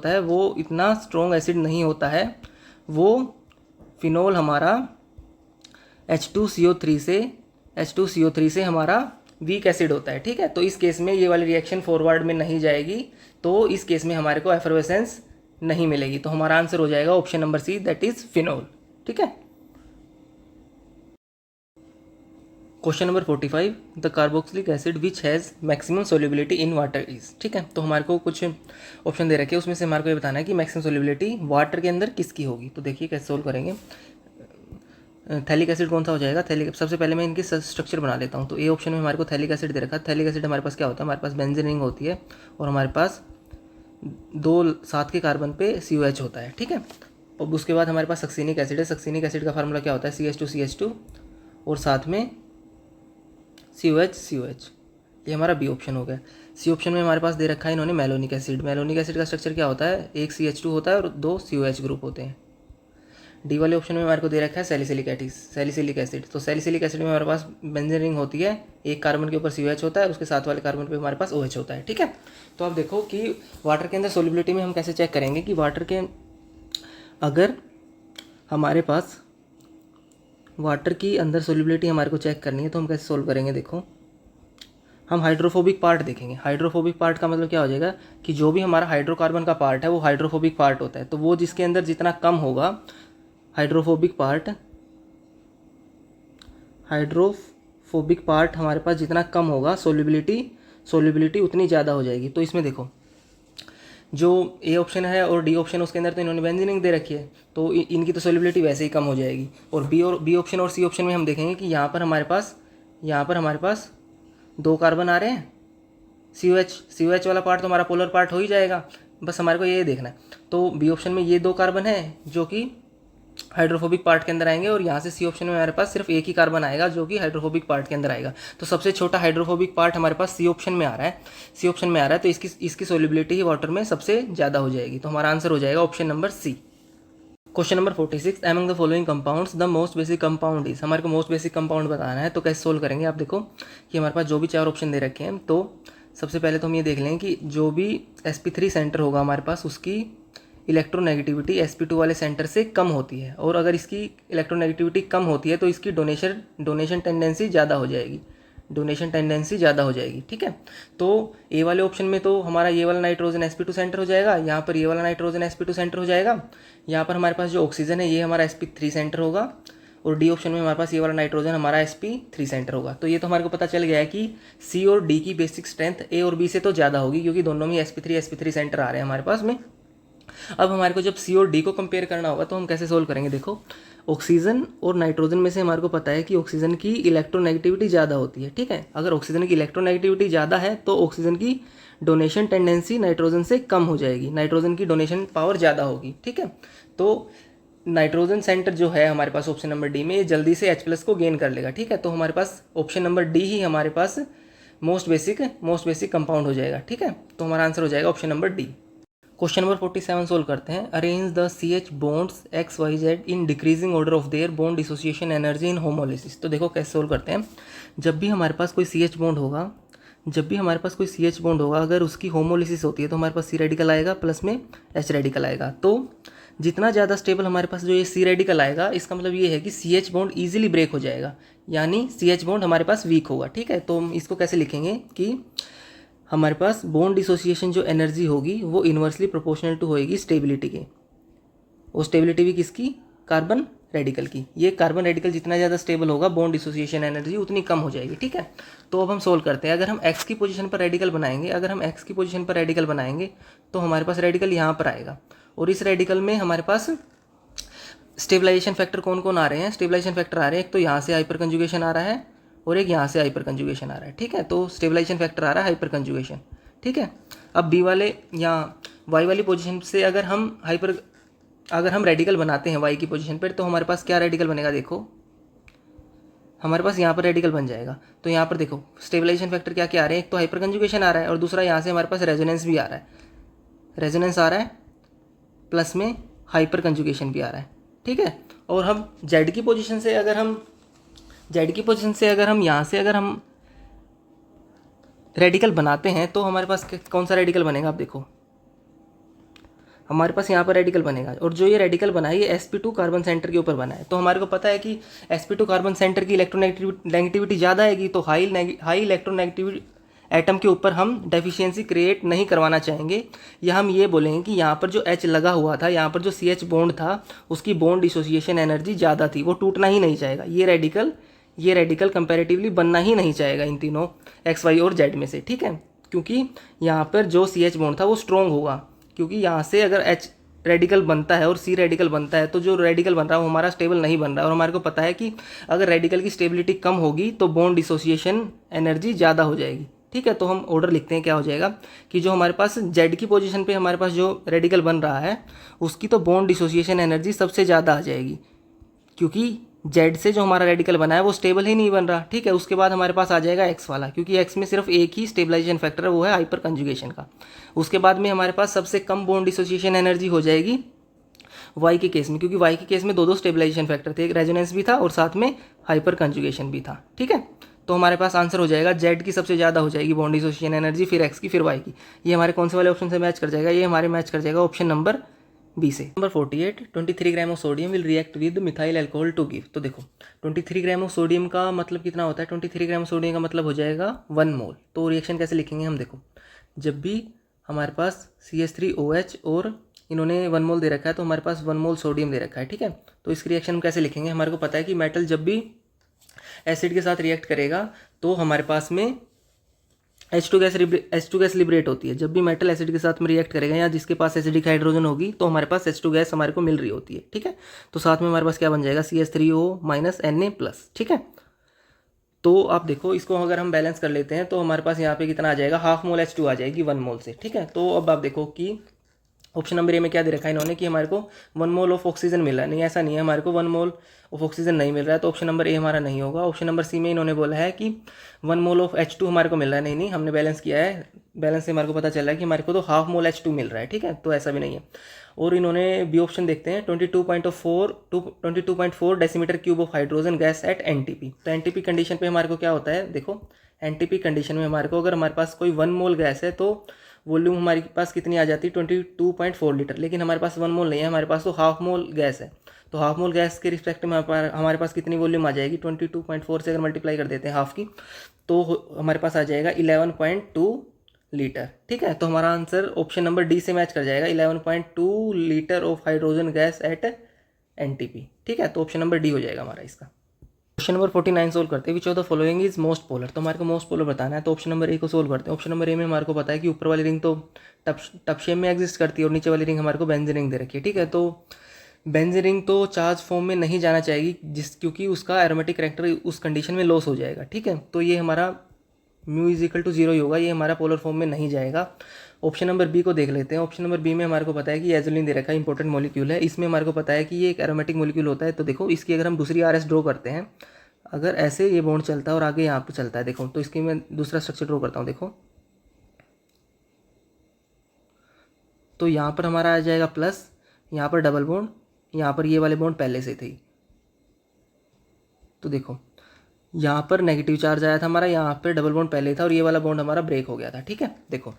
है वो इतना स्ट्रॉन्ग एसिड नहीं होता है, वो फिनॉल हमारा H2CO3 से हमारा वीक एसिड होता है। ठीक है, तो इस केस में ये वाली रिएक्शन फॉरवर्ड में नहीं जाएगी, तो इस केस में हमारे को एफरवेसेंस नहीं मिलेगी। तो हमारा आंसर हो जाएगा option number C, that is phenol. ठीक है, question number 45, the carboxylic acid which has maximum solubility in water is. ठीक है, तो हमारे को कुछ ऑप्शन दे रखे हैं, उसमें से हमारे को ये बताना है कि मैक्सिमम सोल्युबिलिटी वाटर के अंदर किसकी होगी। तो देखिए कैसे सोल्व करेंगे। थैलिक एसिड कौन सा हो जाएगा, सबसे पहले मैं इनकी स्ट्रक्चर बना लेता हूँ। तो ए ऑप्शन में हमारे को थैलिक एसिड दे रखा है। थैलिक एसिड हमारे पास क्या होता है, हमारे पास बेंजीन रिंग होती है, और हमारे पास 2 साथ के कार्बन पे COH होता है। ठीक है, और उसके बाद हमारे पास सक्सीनिक एसिड है। सक्सीनिक एसिड का फार्मूला क्या होता है, CH2CH2 और साथ में COH। ये हमारा बी ऑप्शन हो गया। सी ऑप्शन में हमारे पास दे रखा है इन्होंने मेलोनिक एसिड। मेलोनिक एसिड का स्ट्रक्चर क्या होता है, एक CH2 होता है और 2 COH ग्रुप होते हैं। डी वाले ऑप्शन में हमारे को दे रखा है सैलिसिलिक एसिड। तो सैलिसिलिक एसिड में हमारे पास बेंजीन रिंग होती है, एक कार्बन के ऊपर COH होता है, उसके साथ वाले कार्बन पे हमारे पास OH होता है। ठीक है, तो आप देखो कि वाटर के अंदर सोल्युबिलिटी में हम कैसे चेक करेंगे कि वाटर के अगर हमारे पास वाटर की अंदर सोल्युबिलिटी हमारे को चेक करनी है तो हम कैसे सोल्व करेंगे। देखो, हम हाइड्रोफोबिक पार्ट देखेंगे। हाइड्रोफोबिक पार्ट का मतलब क्या हो जाएगा कि जो भी हमारा हाइड्रोकार्बन का पार्ट है वो हाइड्रोफोबिक पार्ट होता है, तो वो जिसके अंदर जितना कम होगा हाइड्रोफोबिक पार्ट हमारे पास जितना कम होगा सोल्युबिलिटी सोल्यूबिलिटी उतनी ज़्यादा हो जाएगी। तो इसमें देखो जो ए ऑप्शन है और डी ऑप्शन उसके अंदर तो इन्होंने बेंजीन दे रखी है, तो इनकी तो सोल्यूबिलिटी वैसे ही कम हो जाएगी। और बी ऑप्शन और सी ऑप्शन में हम देखेंगे कि यहाँ पर हमारे पास 2 कार्बन आ रहे हैं, COH वाला पार्ट तो हमारा पोलर पार्ट हो ही जाएगा, बस हमारे को ये देखना है। तो बी ऑप्शन में ये 2 कार्बन है जो कि हाइड्रोफोबिक पार्ट के अंदर आएंगे, और यहाँ से सी ऑप्शन में हमारे पास सिर्फ एक ही कार्बन आएगा जो कि हाइड्रोफोबिक पार्ट के अंदर आएगा। तो सबसे छोटा हाइड्रोफोबिक पार्ट हमारे पास सी ऑप्शन में आ रहा है, तो इसकी सोल्यूबिलिटी ही वाटर में सबसे ज़्यादा हो जाएगी। तो हमारा आंसर हो जाएगा option number C. Question number 46, among the following compounds the most basic compound is. हमारे को मोस्ट बेसिक कंपाउंड बताना है, तो कैसे सोल्व करेंगे आप देखो कि हमारे पास जो भी 4 ऑप्शन दे रखे हैं, तो सबसे पहले तो हम ये देख लें कि जो भी sp3 सेंटर होगा हमारे पास उसकी इलेक्ट्रोनेगेटिविटी sp2 वाले सेंटर से कम होती है, और अगर इसकी इलेक्ट्रोनेगेटिविटी कम होती है तो इसकी डोनेशन टेंडेंसी ज़्यादा हो जाएगी, ठीक है। तो ए वाले ऑप्शन में तो हमारा ये वाला नाइट्रोजन sp2 सेंटर हो जाएगा, यहाँ पर ये वाला नाइट्रोजन sp2 सेंटर हो जाएगा, यहाँ पर हमारे पास जो ऑक्सीजन है ये हमारा sp3 सेंटर होगा, और डी ऑप्शन में हमारे पास ये वाला नाइट्रोजन हमारा sp3 सेंटर होगा। तो ये तो हमारे को पता चल गया है कि सी और डी की बेसिक स्ट्रेंथ ए और बी से तो ज़्यादा होगी, क्योंकि दोनों में sp3 सेंटर आ रहे हैं हमारे पास में। अब हमारे को जब सी और डी को कंपेयर करना होगा तो हम कैसे सोल्व करेंगे, देखो ऑक्सीजन और नाइट्रोजन में से हमारे को पता है कि ऑक्सीजन की इलेक्ट्रोनेगेटिविटी ज़्यादा होती है, ठीक है। अगर ऑक्सीजन की इलेक्ट्रोनेगेटिविटी ज़्यादा है तो ऑक्सीजन की डोनेशन टेंडेंसी नाइट्रोजन से कम हो जाएगी, नाइट्रोजन की डोनेशन पावर ज़्यादा होगी, ठीक है। तो नाइट्रोजन सेंटर जो है हमारे पास ऑप्शन नंबर डी में, ये जल्दी से H+ को गेन कर लेगा, ठीक है। तो हमारे पास ऑप्शन नंबर डी ही हमारे पास मोस्ट बेसिक कंपाउंड हो जाएगा, ठीक है। तो हमारा आंसर हो जाएगा option number D. Question number 47 solve करते हैं। Arrange the CH bonds XYZ in decreasing order of their bond dissociation energy in homolysis. तो देखो कैसे सोल्व करते हैं। जब भी हमारे पास कोई CH बॉन्ड होगा, अगर उसकी होमोलिसिस होती है तो हमारे पास C रेडिकल आएगा प्लस में H रेडिकल आएगा। तो जितना ज़्यादा स्टेबल हमारे पास जो ये C रेडिकल आएगा, इसका मतलब ये है कि CH बॉन्ड ईजिली ब्रेक हो जाएगा, यानी CH बॉन्ड हमारे पास वीक होगा, ठीक है। तो हम इसको कैसे लिखेंगे कि हमारे पास बॉन्ड डिसोसिएशन जो एनर्जी होगी वो इन्वर्सली प्रोपोर्शनल टू होएगी स्टेबिलिटी के। वो स्टेबिलिटी भी किसकी, कार्बन रेडिकल की। ये कार्बन रेडिकल जितना ज़्यादा स्टेबल होगा बॉन्ड डिसोसिएशन एनर्जी उतनी कम हो जाएगी, ठीक है। तो अब हम सोल्व करते हैं। अगर हम x की पोजीशन पर रेडिकल बनाएंगे तो हमारे पास रेडिकल यहाँ पर आएगा, और इस रेडिकल में हमारे पास स्टेबलाइजेशन फैक्टर कौन कौन आ रहे हैं। स्टेबलाइजेशन फैक्टर आ रहे हैं, एक तो यहाँ से हाइपर कंजुगेशन आ रहा है और एक यहाँ से हाइपर कंजुगेशन आ रहा है, ठीक है। तो स्टेबलाइजेशन फैक्टर आ रहा है हाइपर कंजुगेशन, ठीक है। अब बी वाले यहाँ वाई वाली पोजीशन से अगर हम रेडिकल बनाते हैं वाई की पोजीशन पर, तो हमारे पास क्या रेडिकल बनेगा, देखो हमारे पास यहाँ पर रेडिकल बन जाएगा। तो यहाँ पर देखो स्टेबलाइजेशन फैक्टर क्या क्या आ रहे हैं, एक तो हाइपर कंजुगेशन आ रहा है और दूसरा यहाँ से हमारे पास रेजोनेंस भी आ रहा है, प्लस में हाइपर कंजुगेशन भी आ रहा है, ठीक है। और हम जेड की पोजीशन से अगर हम यहाँ से रेडिकल बनाते हैं तो हमारे पास कौन सा रेडिकल बनेगा, आप देखो हमारे पास यहाँ पर रेडिकल बनेगा, और जो ये रेडिकल बना है ये sp2 कार्बन सेंटर के ऊपर बना है। तो हमारे को पता है कि sp2 कार्बन सेंटर की इलेक्ट्रोनेगेटिविटी ज़्यादा आएगी, तो हाई इलेक्ट्रोनेगेटिविटी एटम के ऊपर हम डेफिशिएंसी क्रिएट नहीं करवाना चाहेंगे, या हम ये बोलेंगे कि यहाँ पर जो H लगा हुआ था, यहाँ पर जो CH बॉन्ड था उसकी बॉन्ड डिसोसिएशन एनर्जी ज़्यादा थी, वो टूटना ही नहीं चाहेगा। ये रेडिकल कंपैरेटिवली बनना ही नहीं चाहेगा इन तीनों X, Y और Z में से, ठीक है। क्योंकि यहाँ पर जो CH बॉन्ड था वो स्ट्रॉन्ग होगा, क्योंकि यहाँ से अगर H रेडिकल बनता है और C रेडिकल बनता है तो जो रेडिकल बन रहा है वो हमारा स्टेबल नहीं बन रहा है, और हमारे को पता है कि अगर रेडिकल की स्टेबिलिटी कम होगी तो बॉन्ड डिसोसिएशन एनर्जी ज़्यादा हो जाएगी, ठीक है। तो हम ऑर्डर लिखते हैं, क्या हो जाएगा कि जो हमारे पास जेड की पोजीशन पे हमारे पास जो रेडिकल बन रहा है उसकी तो बॉन्ड डिसोसिएशन एनर्जी सबसे ज़्यादा आ जाएगी, क्योंकि जेड से जो हमारा रेडिकल बना है वो स्टेबल ही नहीं बन रहा, ठीक है। उसके बाद हमारे पास आ जाएगा एक्स वाला, क्योंकि एक्स में सिर्फ एक ही स्टेबलाइजेशन फैक्टर है, वो है हाइपर कंजुगेशन का। उसके बाद में हमारे पास सबसे कम बॉन्ड डिसोसिएशन एनर्जी हो जाएगी वाई के केस में, क्योंकि वाई के केस में दो स्टेबलाइजेशन फैक्टर थे, एक रेजोनेंस भी था और साथ में हाइपर कंजुगेशन भी था, ठीक है। तो हमारे पास आंसर हो जाएगा जेड की सबसे ज़्यादा हो जाएगी बॉन्ड डिसोसिएशन एनर्जी, फिर एक्स की, फिर वाई की। ये हमारे कौन से वाले ऑप्शन से मैच कर जाएगा, ये हमारे मैच कर जाएगा ऑप्शन नंबर बी से। Number 48, 23 gram of sodium will react with methyl alcohol to give. तो देखो 23 ग्राम ऑफ सोडियम का मतलब कितना होता है, 23 ग्राम ऑफ सोडियम का मतलब हो जाएगा 1 मोल। तो रिएक्शन कैसे लिखेंगे हम, देखो जब भी हमारे पास CH3OH और इन्होंने 1 मोल दे रखा है तो हमारे पास 1 मोल सोडियम दे रखा है, ठीक है। तो इसकी रिएक्शन हम कैसे लिखेंगे, हमारे को पता है कि मेटल जब भी एसिड के साथ रिएक्ट करेगा तो हमारे पास में H2 गैस लिबरेट होती है जब भी मेटल एसिड के साथ में रिएक्ट करेगा या जिसके पास एसिडिक हाइड्रोजन होगी तो हमारे पास H2 गैस हमारे को मिल रही होती है, ठीक है। तो साथ में हमारे पास क्या बन जाएगा, CH3O माइनस Na+, ठीक है। तो आप देखो इसको अगर हम बैलेंस कर लेते हैं तो हमारे पास यहाँ पे कितना आ जाएगा, हाफ मोल H2 आ जाएगी 1 मोल से, ठीक है। तो अब आप देखो कि ऑप्शन नंबर ए में क्या दे रखा है इन्होंने कि हमारे को 1 मोल ऑफ ऑक्सीजन मिल रहा है, नहीं ऐसा नहीं है, हमारे को 1 मोल ऑफ ऑक्सीजन नहीं मिल रहा है, तो ऑप्शन नंबर ए हमारा नहीं होगा। ऑप्शन नंबर सी में इन्होंने बोला है कि 1 मोल ऑफ H2 हमारे को मिल रहा है, नहीं नहीं हमने बैलेंस किया है, बैलेंस से हमारे को पता चल रहा है कि हमारे को तो हाफ मोल H2 मिल रहा है, ठीक है, तो ऐसा भी नहीं है। और इन्होंने बी ऑप्शन देखते हैं 22.4 decimetre cube of hydrogen gas at NTP। तो NTP कंडीशन पे हमारे को क्या होता है, देखो NTP कंडीशन में हमारे को अगर हमारे पास कोई 1 मोल गैस है तो वॉल्यूम हमारे पास कितनी आ जाती है 22.4 लीटर, लेकिन हमारे पास 1 मोल नहीं है, हमारे पास तो हाफ मोल गैस है। तो हाफ मोल गैस के रिस्पेक्ट में हमारे पास कितनी वॉल्यूम आ जाएगी, 22.4 से अगर मल्टीप्लाई कर देते हैं हाफ की तो हमारे पास आ जाएगा 11.2 लीटर, ठीक है। तो हमारा आंसर ऑप्शन नंबर डी से मैच कर जाएगा, 11.2 litre of hydrogen gas at NTP, ठीक है। तो ऑप्शन नंबर डी हो जाएगा हमारा इसका। क्वेश्चन नंबर 49 सोल्व करते हैं, which of the following is most polar. तो हमारे को मोस्ट पोलर बताना है, तो ऑप्शन नंबर ए को सोल्व करते हैं। ऑप्शन नंबर ए में हमारे को पता है कि ऊपर वाली रिंग तो टप शेप में एग्जिस्ट करती है और नीचे वाली रिंग हमारे को बेंजीन रिंग दे रखी है, ठीक है। तो बेंजीन रिंग तो चार्ज फॉर्म में नहीं जाना चाहेगी क्योंकि उसका एरोमेटिक कैरेक्टर उस कंडीशन में लॉस हो जाएगा, ठीक है। तो ये हमारा μ=0 ही होगा, ये हमारा पोलर फॉर्म में नहीं जाएगा। ऑप्शन नंबर बी को देख लेते हैं। ऑप्शन नंबर बी में हमारे को पता है कि एजोलिन दे रखा है, इंपॉर्टेंट मॉलिक्यूल है, इसमें हमारे को पता है कि ये एक एरोमेटिक मॉलिक्यूल होता है। तो देखो इसकी अगर हम दूसरी RS ड्रॉ करते हैं, अगर ऐसे ये बॉन्ड चलता है और आगे यहाँ पे चलता है, देखो तो इसकी मैं दूसरा स्ट्रक्चर ड्रॉ करता हूँ, देखो तो यहाँ पर हमारा आ जाएगा प्लस, यहाँ पर डबल बॉन्ड, यहाँ पर ये वाले बॉन्ड पहले से थे, तो देखो यहाँ पर नेगेटिव चार्ज आया था हमारा, यहाँ पर डबल बॉन्ड पहले था और ये वाला बॉन्ड हमारा ब्रेक हो गया था, ठीक है। देखो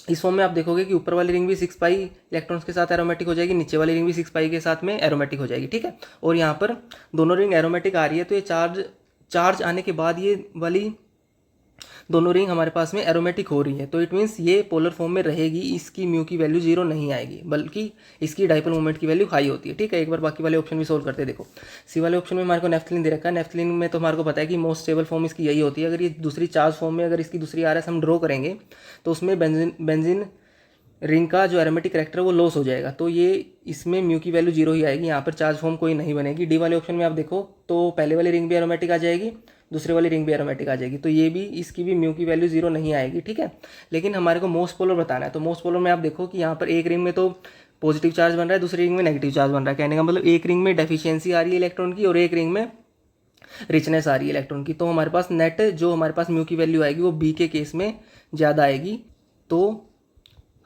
इस फॉर्म में आप देखोगे कि ऊपर वाली रिंग भी 6 पाई इलेक्ट्रॉन्स के साथ एरोमेटिक हो जाएगी, नीचे वाली रिंग भी 6 पाई के साथ में एरोमेटिक हो जाएगी, ठीक है। और यहाँ पर दोनों रिंग एरोमेटिक आ रही है, तो ये चार्ज आने के बाद ये वाली दोनों रिंग हमारे पास में एरोमेटिक हो रही है, तो इट मीन्स ये पोलर फॉर्म में रहेगी, इसकी म्यू की वैल्यू 0 नहीं आएगी, बल्कि इसकी डाइपोल मोमेंट की वैल्यू हाई होती है, ठीक है। एक बार बाकी वाले ऑप्शन भी सोल्व करते हैं। देखो सी वाले ऑप्शन में हमारे को नेफ्थलीन दे रखा है, नेफ्थलीन में तो हमारे को पता है कि मोस्ट स्टेबल फॉर्म इसकी यही होती है। अगर ये दूसरी चार्ज फॉर्म में अगर इसकी दूसरी RS हम ड्रॉ करेंगे तो उसमें बेंजीन रिंग का जो एरोमेटिक कैरेक्टर वो लॉस हो जाएगा, तो ये इसमें म्यू की वैल्यू 0 ही आएगी, यहाँ पर चार्ज फॉर्म कोई नहीं बनेगी। डी वाले ऑप्शन में आप देखो तो पहले वाली रिंग भी एरोमेटिक आ जाएगी, दूसरे वाली रिंग भी एरोमेटिक आ जाएगी, तो ये भी इसकी भी म्यू की वैल्यू 0 नहीं आएगी, ठीक है। लेकिन हमारे को मोस्ट पोलर बताना है, तो मोस्ट पोलर में आप देखो कि यहाँ पर एक रिंग में तो पॉजिटिव चार्ज बन रहा है, दूसरी रिंग में नेगेटिव चार्ज बन रहा है, कहने का मतलब एक रिंग में डेफिशिएंसी आ रही है इलेक्ट्रॉन की और एक रिंग में रिचनेस आ रही है इलेक्ट्रॉन की। तो हमारे पास नेट जो हमारे पास म्यू की वैल्यू आएगी वो बी के केस में ज़्यादा आएगी, तो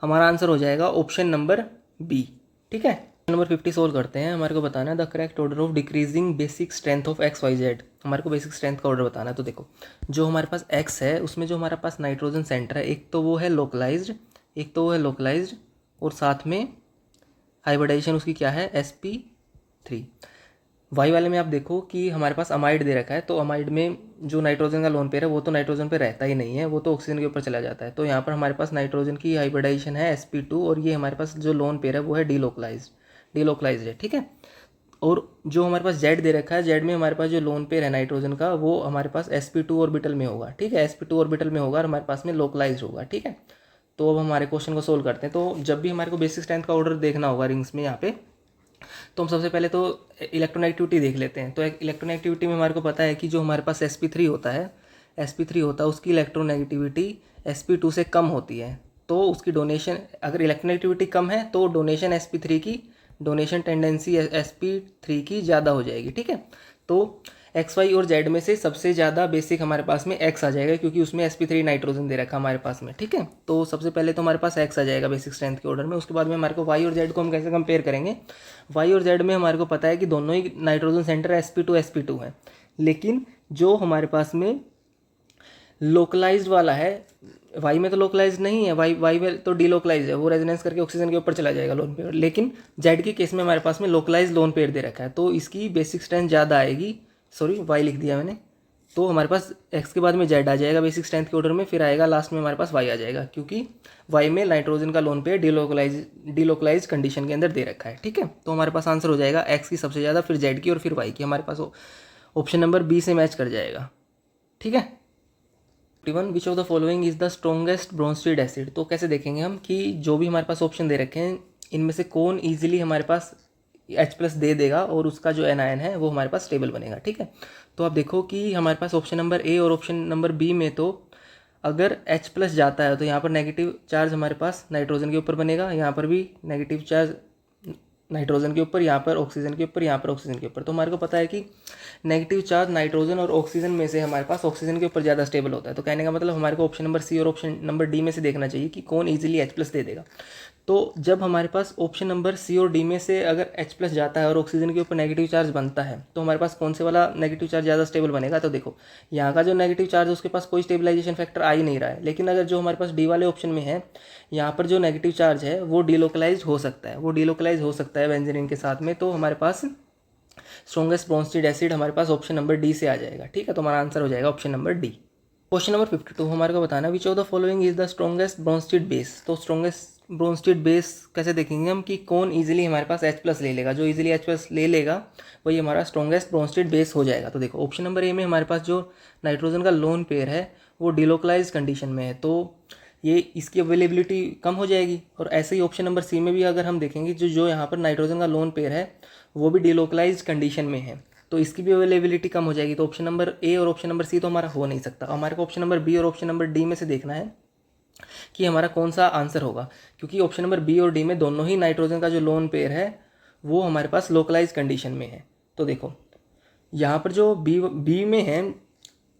हमारा आंसर हो जाएगा ऑप्शन नंबर बी, ठीक है। नंबर 50 सोल्व करते हैं। हमारे को बताना है the correct order of decreasing basic strength of XYZ। हमारे को बेसिक स्ट्रेंथ का ऑर्डर बताना है, तो देखो जो हमारे पास X है उसमें जो हमारे पास नाइट्रोजन सेंटर है, एक तो वो है लोकलाइज्ड, और साथ में हाइब्रिडाइजेशन उसकी क्या है sp3। वाई वाले में आप देखो कि हमारे पास अमाइड दे रखा है, तो अमाइड में जो नाइट्रोजन का लोन पेयर है वो तो नाइट्रोजन पे रहता ही नहीं है, वो तो ऑक्सीजन के ऊपर चला जाता है। तो यहाँ पर हमारे पास नाइट्रोजन की हाइब्रिडाइजेशन है sp2 और ये हमारे पास जो लोन पेयर है वो है डीलोकलाइज्ड है, ठीक है। और जो हमारे पास जेड दे रखा है, जेड में हमारे पास जो लोन पेयर है नाइट्रोजन का वो हमारे पास sp2 ऑर्बिटल में होगा, ठीक है, sp2 ऑर्बिटल में होगा और हमारे पास में लोकलाइज्ड होगा, ठीक है। तो अब हमारे क्वेश्चन को सोल्व करते हैं। तो जब भी हमारे को बेसिक स्ट्रेंथ का ऑर्डर देखना होगा रिंग्स में यहाँ पे, तो हम सबसे पहले तो इलेक्ट्रोनेगेटिविटी देख लेते हैं। तो इलेक्ट्रोनेगेटिविटी में हमारे को पता है कि जो हमारे पास sp3 होता है उसकी इलेक्ट्रोनेगेटिविटी sp2 से कम होती है, तो उसकी डोनेशन, अगर इलेक्ट्रोनेगेटिविटी कम है तो डोनेशन sp3 की, डोनेशन टेंडेंसी sp3 की ज़्यादा हो जाएगी, ठीक है। तो एक्स वाई और जेड में से सबसे ज़्यादा बेसिक हमारे पास में एक्स आ जाएगा, क्योंकि उसमें sp3 नाइट्रोजन दे रखा हमारे पास में, ठीक है। तो सबसे पहले तो हमारे पास एक्स आ जाएगा बेसिक स्ट्रेंथ के ऑर्डर में। उसके बाद में हमारे को वाई और जेड को हम कैसे कंपेयर करेंगे, वाई और जेड में हमारे को पता है कि दोनों ही नाइट्रोजन सेंटर sp2 है, लेकिन जो हमारे पास में लोकलाइज्ड वाला है, वाई में तो लोकलाइज्ड नहीं है, वाई में तो डीलोकलाइज्ड है, वो रेजोनेंस करके ऑक्सीजन के ऊपर चला जाएगा लोन पेयर। लेकिन जेड के केस में हमारे पास में लोकलाइज्ड लोन पेयर दे रखा है, तो इसकी बेसिक स्ट्रेंथ ज़्यादा आएगी, सॉरी वाई लिख दिया मैंने। तो हमारे पास एक्स के बाद में जेड आ जाएगा बेसिक स्ट्रेंथ के ऑर्डर में, फिर आएगा लास्ट में हमारे पास वाई आ जाएगा, क्योंकि वाई में नाइट्रोजन का लोन पेयर डीलोकलाइज कंडीशन के अंदर दे रखा है, ठीक है। तो हमारे पास आंसर हो जाएगा एक्स की सबसे ज़्यादा, फिर जेड की और फिर वाई की। हमारे पास ऑप्शन नंबर बी से मैच कर जाएगा, ठीक है। 51 विच of the following is the strongest Bronsted acid. तो कैसे देखेंगे हम कि जो भी हमारे पास ऑप्शन दे रखे हैं इनमें से कौन ईजिली हमारे पास H+ दे देगा और उसका जो एनायन है वो हमारे पास स्टेबल बनेगा। ठीक है, तो आप देखो कि हमारे पास ऑप्शन नंबर ए और ऑप्शन नंबर बी में तो अगर H+ जाता है तो यहाँ पर नेगेटिव चार्ज हमारे पास नाइट्रोजन के ऊपर बनेगा, यहाँ पर भी नेगेटिव चार्ज नाइट्रोजन के ऊपर, यहाँ पर ऑक्सीजन के ऊपर, यहाँ पर ऑक्सीजन के ऊपर। तो हमारे को पता है कि नेगेटिव चार्ज नाइट्रोजन और ऑक्सीजन में से हमारे पास ऑक्सीजन के ऊपर ज़्यादा स्टेबल होता है। तो कहने का मतलब हमारे को ऑप्शन नंबर सी और ऑप्शन नंबर डी में से देखना चाहिए कि कौन ईजिली H+ दे देगा। तो जब हमारे पास ऑप्शन नंबर सी और डी में से अगर H+ जाता है और ऑक्सीजन के ऊपर नेगेटिव चार्ज बनता है तो हमारे पास कौन से वाला नेगेटिव चार्ज ज़्यादा स्टेबल बनेगा। तो देखो यहाँ का जो नेगेटिव चार्ज है उसके पास कोई स्टेबलाइजेशन फैक्टर आ ही नहीं रहा है, लेकिन अगर जो हमारे पास डी वाले ऑप्शन में है यहाँ पर जो नेगेटिव चार्ज है वो डीलोकलाइज हो सकता है, बेंजीन के साथ में। तो हमारे पास स्ट्रॉन्गेस्ट ब्रोंस्टेड एसिड हमारे पास ऑप्शन नंबर डी से आ जाएगा। ठीक है, तो हमारा आंसर हो जाएगा option number D. Question number 52 हमारे को बताना विच of the following is the strongest Bronsted base. तो स्ट्रॉन्गेस्ट ब्रोंस्टेड बेस कैसे देखेंगे हम कि कौन इजीली हमारे पास H+ ले लेगा। जो इजीली H+ ले लेगा वही हमारा स्ट्रॉन्गेस्ट ब्रोंस्टेड बेस हो जाएगा। तो देखो ऑप्शन नंबर ए में हमारे पास जो नाइट्रोजन का लोन पेयर है वो डिलोकलाइज कंडीशन में है, तो ये इसकी अवेलेबिलिटी कम हो जाएगी। और ऐसे ही ऑप्शन नंबर सी में भी अगर हम देखेंगे जो यहाँ पर नाइट्रोजन का लोन पेयर है वो भी डिलोकलाइज कंडीशन में है, तो इसकी भी अवेलेबिलिटी कम हो जाएगी। तो ऑप्शन नंबर ए और ऑप्शन नंबर सी तो हमारा हो नहीं सकता। हमारे को ऑप्शन नंबर बी और ऑप्शन नंबर डी में से देखना है कि हमारा कौन सा आंसर होगा, क्योंकि ऑप्शन नंबर बी और डी में दोनों ही नाइट्रोजन का जो लोन पेयर है वो हमारे पास लोकलाइज कंडीशन में है। तो देखो यहाँ पर जो बी में है,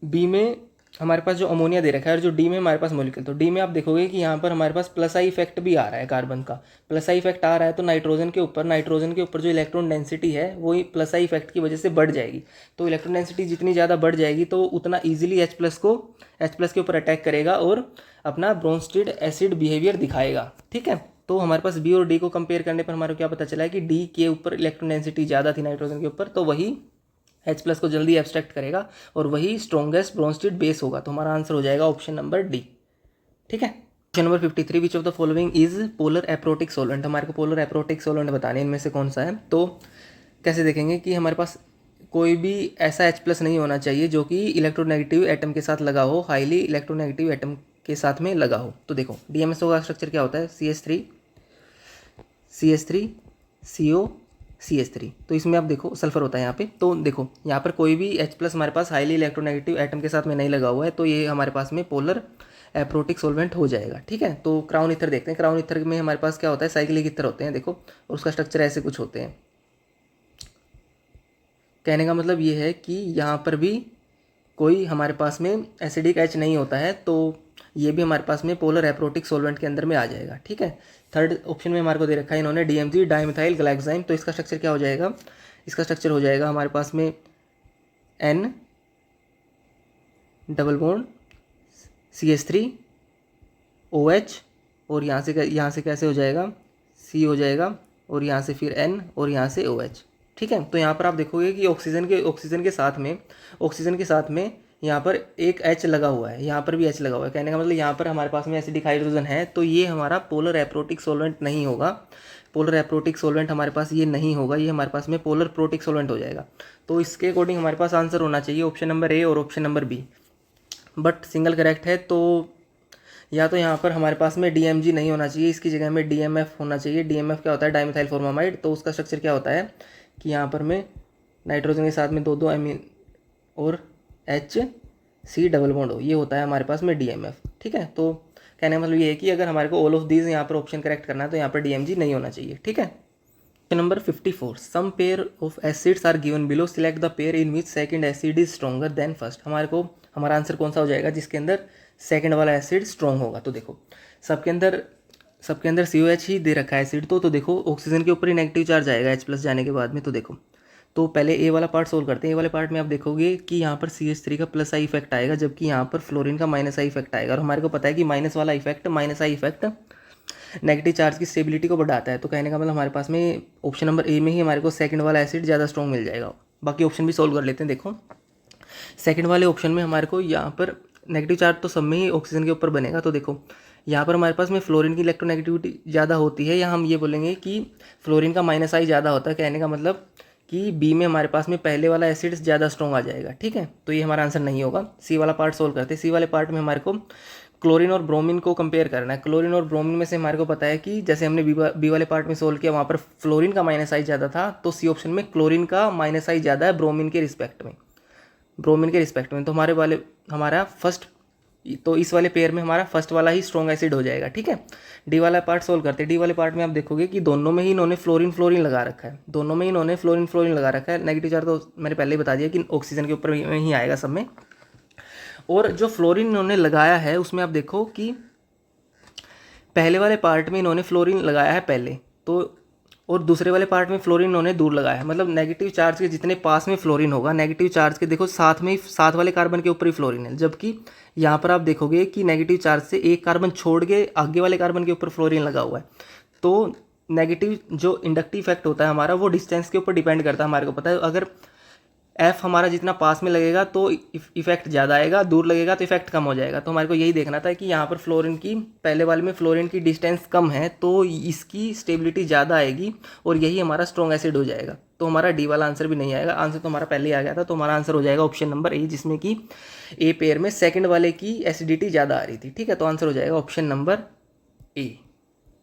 बी में हमारे पास जो अमोनिया दे रखा है और जो डी में हमारे पास मॉलिक्यूल, तो डी में आप देखोगे कि यहाँ पर हमारे पास प्लस आई इफेक्ट भी आ रहा है, कार्बन का प्लस आई इफेक्ट आ रहा है। तो नाइट्रोजन के ऊपर जो इलेक्ट्रॉन डेंसिटी है वो प्लस आई इफेक्ट की वजह से बढ़ जाएगी। तो इलेक्ट्रॉन डेंसिटी जितनी ज़्यादा बढ़ जाएगी तो उतना ईजिली H+ के ऊपर अटैक करेगा और अपना ब्रोंस्टेड एसिड बिहेवियर दिखाएगा। ठीक है, तो हमारे पास बी और डी को कंपेयर करने पर हमारे को क्या पता चला है कि डी के ऊपर इलेक्ट्रॉन डेंसिटी ज़्यादा थी नाइट्रोजन के ऊपर, तो वही H+ को जल्दी एब्स्ट्रैक्ट करेगा और वही स्ट्रॉन्गेस्ट ब्रोंस्टेड बेस होगा। तो हमारा आंसर हो जाएगा ऑप्शन नंबर डी। ठीक है, question number 53 which of the following is polar aprotic solvent. हमारे को पोलर एप्रोटिक सोलेंट बताने इनमें से कौन सा है। तो कैसे देखेंगे कि हमारे पास कोई भी ऐसा H+ नहीं होना चाहिए जो कि इलेक्ट्रोनेगेटिव एटम के साथ लगा हो, हाईली इलेक्ट्रोनेगेटिव एटम के साथ में लगा हो। तो देखो DMSO का स्ट्रक्चर क्या होता है, CH3 CO CH3। तो इसमें आप देखो सल्फर होता है यहाँ पे। तो देखो यहाँ पर कोई भी H+ हमारे पास हाईली इलेक्ट्रोनेगेटिव एटम के साथ में नहीं लगा हुआ है, तो ये हमारे पास में पोलर एप्रोटिक सोलवेंट हो जाएगा। ठीक है, तो क्राउन ईथर देखते हैं। क्राउन ईथर में हमारे पास क्या होता है, साइक्लिक ईथर होते हैं देखो, और उसका स्ट्रक्चर ऐसे कुछ होते हैं। कहने का मतलब ये है कि यहाँ पर भी कोई हमारे पास में एसिडिक H नहीं होता है, तो ये भी हमारे पास में पोलर एप्रोटिक सोलवेंट के अंदर में आ जाएगा। ठीक है, थर्ड ऑप्शन में हमारे को दे रखा है इन्होंने DMG डाइमिथाइल ग्लाइकोजाइम। तो इसका स्ट्रक्चर क्या हो जाएगा, इसका स्ट्रक्चर हो जाएगा हमारे पास में N double bond CH3 OH और यहाँ से कैसे हो जाएगा C हो जाएगा और यहाँ से फिर N और यहाँ से OH। ठीक है, तो यहाँ पर आप देखोगे कि ऑक्सीजन के साथ में यहाँ पर एक H लगा हुआ है, यहाँ पर भी H लगा हुआ है। कहने का मतलब यहाँ पर हमारे पास में एसिडिक हाइड्रोजन है, तो ये हमारा पोलर एप्रोटिक सोलवेंट नहीं होगा। पोलर एप्रोटिक सोलवेंट हमारे पास ये नहीं होगा, ये हमारे पास में पोलर प्रोटिक सोलवेंट हो जाएगा। तो इसके अकॉर्डिंग हमारे पास आंसर होना चाहिए ऑप्शन नंबर ए और option number B, but single correct है। तो या तो यहाँ पर हमारे पास में DMG नहीं होना चाहिए, इसकी जगह में DMF होना चाहिए। DMF क्या होता है, डाइमिथाइल फॉर्मामाइड। तो उसका स्ट्रक्चर क्या होता है कि यहाँ पर में नाइट्रोजन के साथ में दो एमीन और HC डबल बॉन्ड हो, ये होता है हमारे पास में DMF। ठीक है, तो कहने का मतलब ये है कि अगर हमारे को ऑल ऑफ दीज यहाँ पर ऑप्शन करेक्ट करना है तो यहाँ पर DMG नहीं होना चाहिए। ठीक है, question number 54 some pair of acids are given below, select the pair in which second acid is stronger than first. हमारा आंसर कौन सा हो जाएगा जिसके अंदर सेकंड वाला एसिड स्ट्रॉन्ग होगा। तो देखो सबके अंदर COH ही दे रखा है एसिड, तो देखो ऑक्सीजन के ऊपर ही नेगेटिव चार्ज आएगा H+ जाने के बाद में। तो देखो तो पहले ए वाला पार्ट सोल्व करते हैं। ए वाले पार्ट में आप देखोगे कि यहाँ पर CH3 का प्लस आई इफेक्ट आएगा, जबकि यहाँ पर फ्लोरीन का माइनस आई इफेक्ट आएगा। और हमारे को पता है कि minus I effect negative charge की स्टेबिलिटी को बढ़ाता है। तो कहने का मतलब हमारे पास में ऑप्शन नंबर ए में ही हमारे को सेकंड वाला एसिड ज़्यादा स्ट्रॉन्ग मिल जाएगा। बाकी ऑप्शन भी सोल्व कर लेते हैं। देखो सेकंड वाले ऑप्शन में हमारे को यहाँ पर नेगेटिव चार्ज तो सब में ही ऑक्सीजन के ऊपर बनेगा। तो देखो यहाँ पर हमारे पास में फ्लोरीन की इलेक्ट्रोनेगेटिविटी ज़्यादा होती है, या हम ये बोलेंगे कि फ्लोरीन का माइनस आई ज़्यादा होता है। कहने का मतलब कि बी में हमारे पास में पहले वाला एसिड ज़्यादा स्ट्रॉन्ग आ जाएगा, ठीक है। तो ये हमारा आंसर नहीं होगा। सी वाला पार्ट सोल्व करते हैं। सी वाले पार्ट में हमारे को क्लोरीन और ब्रोमीन को कंपेयर करना है। क्लोरीन और ब्रोमीन में से हमारे को पता है कि जैसे हमने बी वाले पार्ट में सोल्व किया, वहाँ पर फ्लोरीन का माइनस आई ज़्यादा था, तो सी ऑप्शन में क्लोरीन का माइनस आई ज़्यादा है ब्रोमीन के रिस्पेक्ट में। तो हमारा फर्स्ट, तो इस वाले पेयर में हमारा फर्स्ट वाला ही स्ट्रॉन्ग एसिड हो जाएगा, ठीक है। डी वाला पार्ट सोल्व करते हैं। डी वाले पार्ट में आप देखोगे कि दोनों में ही इन्होंने फ्लोरीन लगा रखा है। नेगेटिव चार्ज तो मैंने पहले ही बता दिया कि ऑक्सीजन के ऊपर ही आएगा सब में। और जो फ्लोरीन इन्होंने लगाया है उसमें आप देखो कि पहले वाले पार्ट में इन्होंने फ्लोरीन लगाया है पहले, तो और दूसरे वाले पार्ट में फ्लोरीन इन्होंने दूर लगाया है। मतलब नेगेटिव चार्ज के जितने पास में फ्लोरीन होगा, नेगेटिव चार्ज के देखो साथ वाले कार्बन के ऊपर ही फ्लोरीन है, जबकि यहाँ पर आप देखोगे कि नेगेटिव चार्ज से एक कार्बन छोड़ के आगे वाले कार्बन के ऊपर फ्लोरीन लगा हुआ है। तो नेगेटिव जो इंडक्टिव इफेक्ट होता है हमारा, वो डिस्टेंस के ऊपर डिपेंड करता है। हमारे को पता है अगर एफ हमारा जितना पास में लगेगा तो इफेक्ट ज़्यादा आएगा, दूर लगेगा तो इफेक्ट कम हो जाएगा। तो हमारे को यही देखना था कि यहाँ पर फ्लोरीन की, पहले वाले में फ्लोरीन की डिस्टेंस कम है तो इसकी स्टेबिलिटी ज़्यादा आएगी और यही हमारा स्ट्रॉन्ग एसिड हो जाएगा। तो हमारा डी वाला आंसर भी नहीं आएगा। आंसर तो हमारा पहले ही आ गया था, तो हमारा आंसर हो जाएगा ऑप्शन नंबर ए, जिसमें कि ए पेयर में सेकेंड वाले की एसिडिटी ज़्यादा आ रही थी, ठीक है। तो आंसर हो जाएगा ऑप्शन नंबर ए,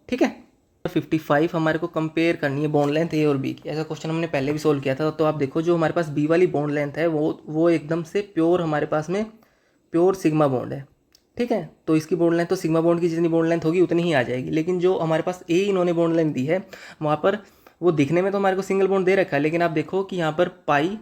ठीक है। 55 हमारे को कंपेयर करनी है बॉन्ड लेंथ ए और बी की। ऐसा क्वेश्चन हमने पहले भी सोल्व किया था। तो आप देखो जो हमारे पास बी वाली बॉन्ड लेंथ है वो एकदम से प्योर, हमारे पास में प्योर सिग्मा बॉन्ड है, ठीक है। तो इसकी बॉन्ड लेंथ तो सिग्मा बॉन्ड की जितनी बॉन्ड लेंथ होगी उतनी ही आ जाएगी। लेकिन जो हमारे पास ए इन्होंने बॉन्ड लेंथ दी है, वहाँ पर वो दिखने में तो हमारे को सिंगल बॉन्ड दे रखा है, लेकिन आप देखो कि यहाँ पर पाई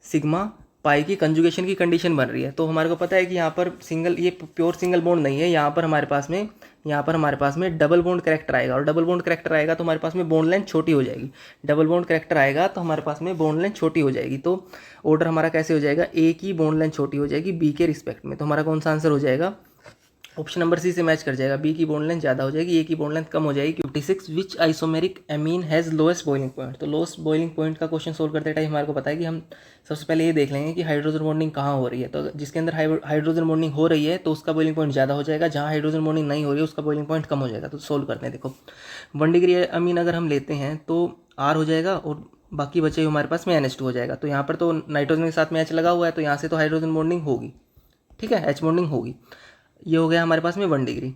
सिग्मा पाई की कंजुगेशन की कंडीशन बन रही है। तो हमारे को पता है कि यहाँ पर ये प्योर सिंगल बॉन्ड नहीं है। यहाँ पर हमारे पास में डबल बॉन्ड करैक्टर आएगा, और डबल बॉन्ड करैक्टर आएगा तो हमारे पास में बॉन्ड लेंथ छोटी हो जाएगी। डबल बॉन्ड करैक्टर आएगा तो हमारे पास में बॉन्ड लेंथ छोटी हो जाएगी। तो ऑर्डर हमारा कैसे हो जाएगा, ए की बॉन्ड लेंथ छोटी हो जाएगी बी के रिस्पेक्ट में। तो हमारा कौन सा आंसर हो जाएगा, ऑप्शन नंबर सी से मैच कर जाएगा। बी की बॉन्ड लेंथ ज़्यादा हो जाएगी, ए की बॉन्ड लेंथ कम हो जाएगी। 56 which isomeric amine has lowest boiling point. तो लोएस्ट बॉइलिंग पॉइंट का क्वेश्चन सोल्व करते टाइम हमारे को पता है कि हम सबसे पहले ये देख लेंगे कि हाइड्रोजन बॉन्डिंग कहाँ हो रही है। तो जिसके अंदर हाइड्रोजन बॉन्डिंग हो रही है तो उसका बॉइलिंग पॉइंट ज़्यादा हो जाएगा, जहाँ हाइड्रोजन बॉन्डिंग नहीं हो रही है उसका बॉइलिंग पॉइंट कम हो जाएगा। तो सोल्व करते हैं। देखो 1 डिग्री अमीन अगर हम लेते हैं तो R हो जाएगा और बाकी बचे हमारे पास में NH2 हो जाएगा। तो यहाँ पर तो नाइट्रोजन के साथ में H लगा हुआ है, तो यहाँ से तो हाइड्रोजन बॉन्डिंग होगी, ठीक है, H बॉन्डिंग होगी। ये हो गया हमारे पास में 1 डिग्री।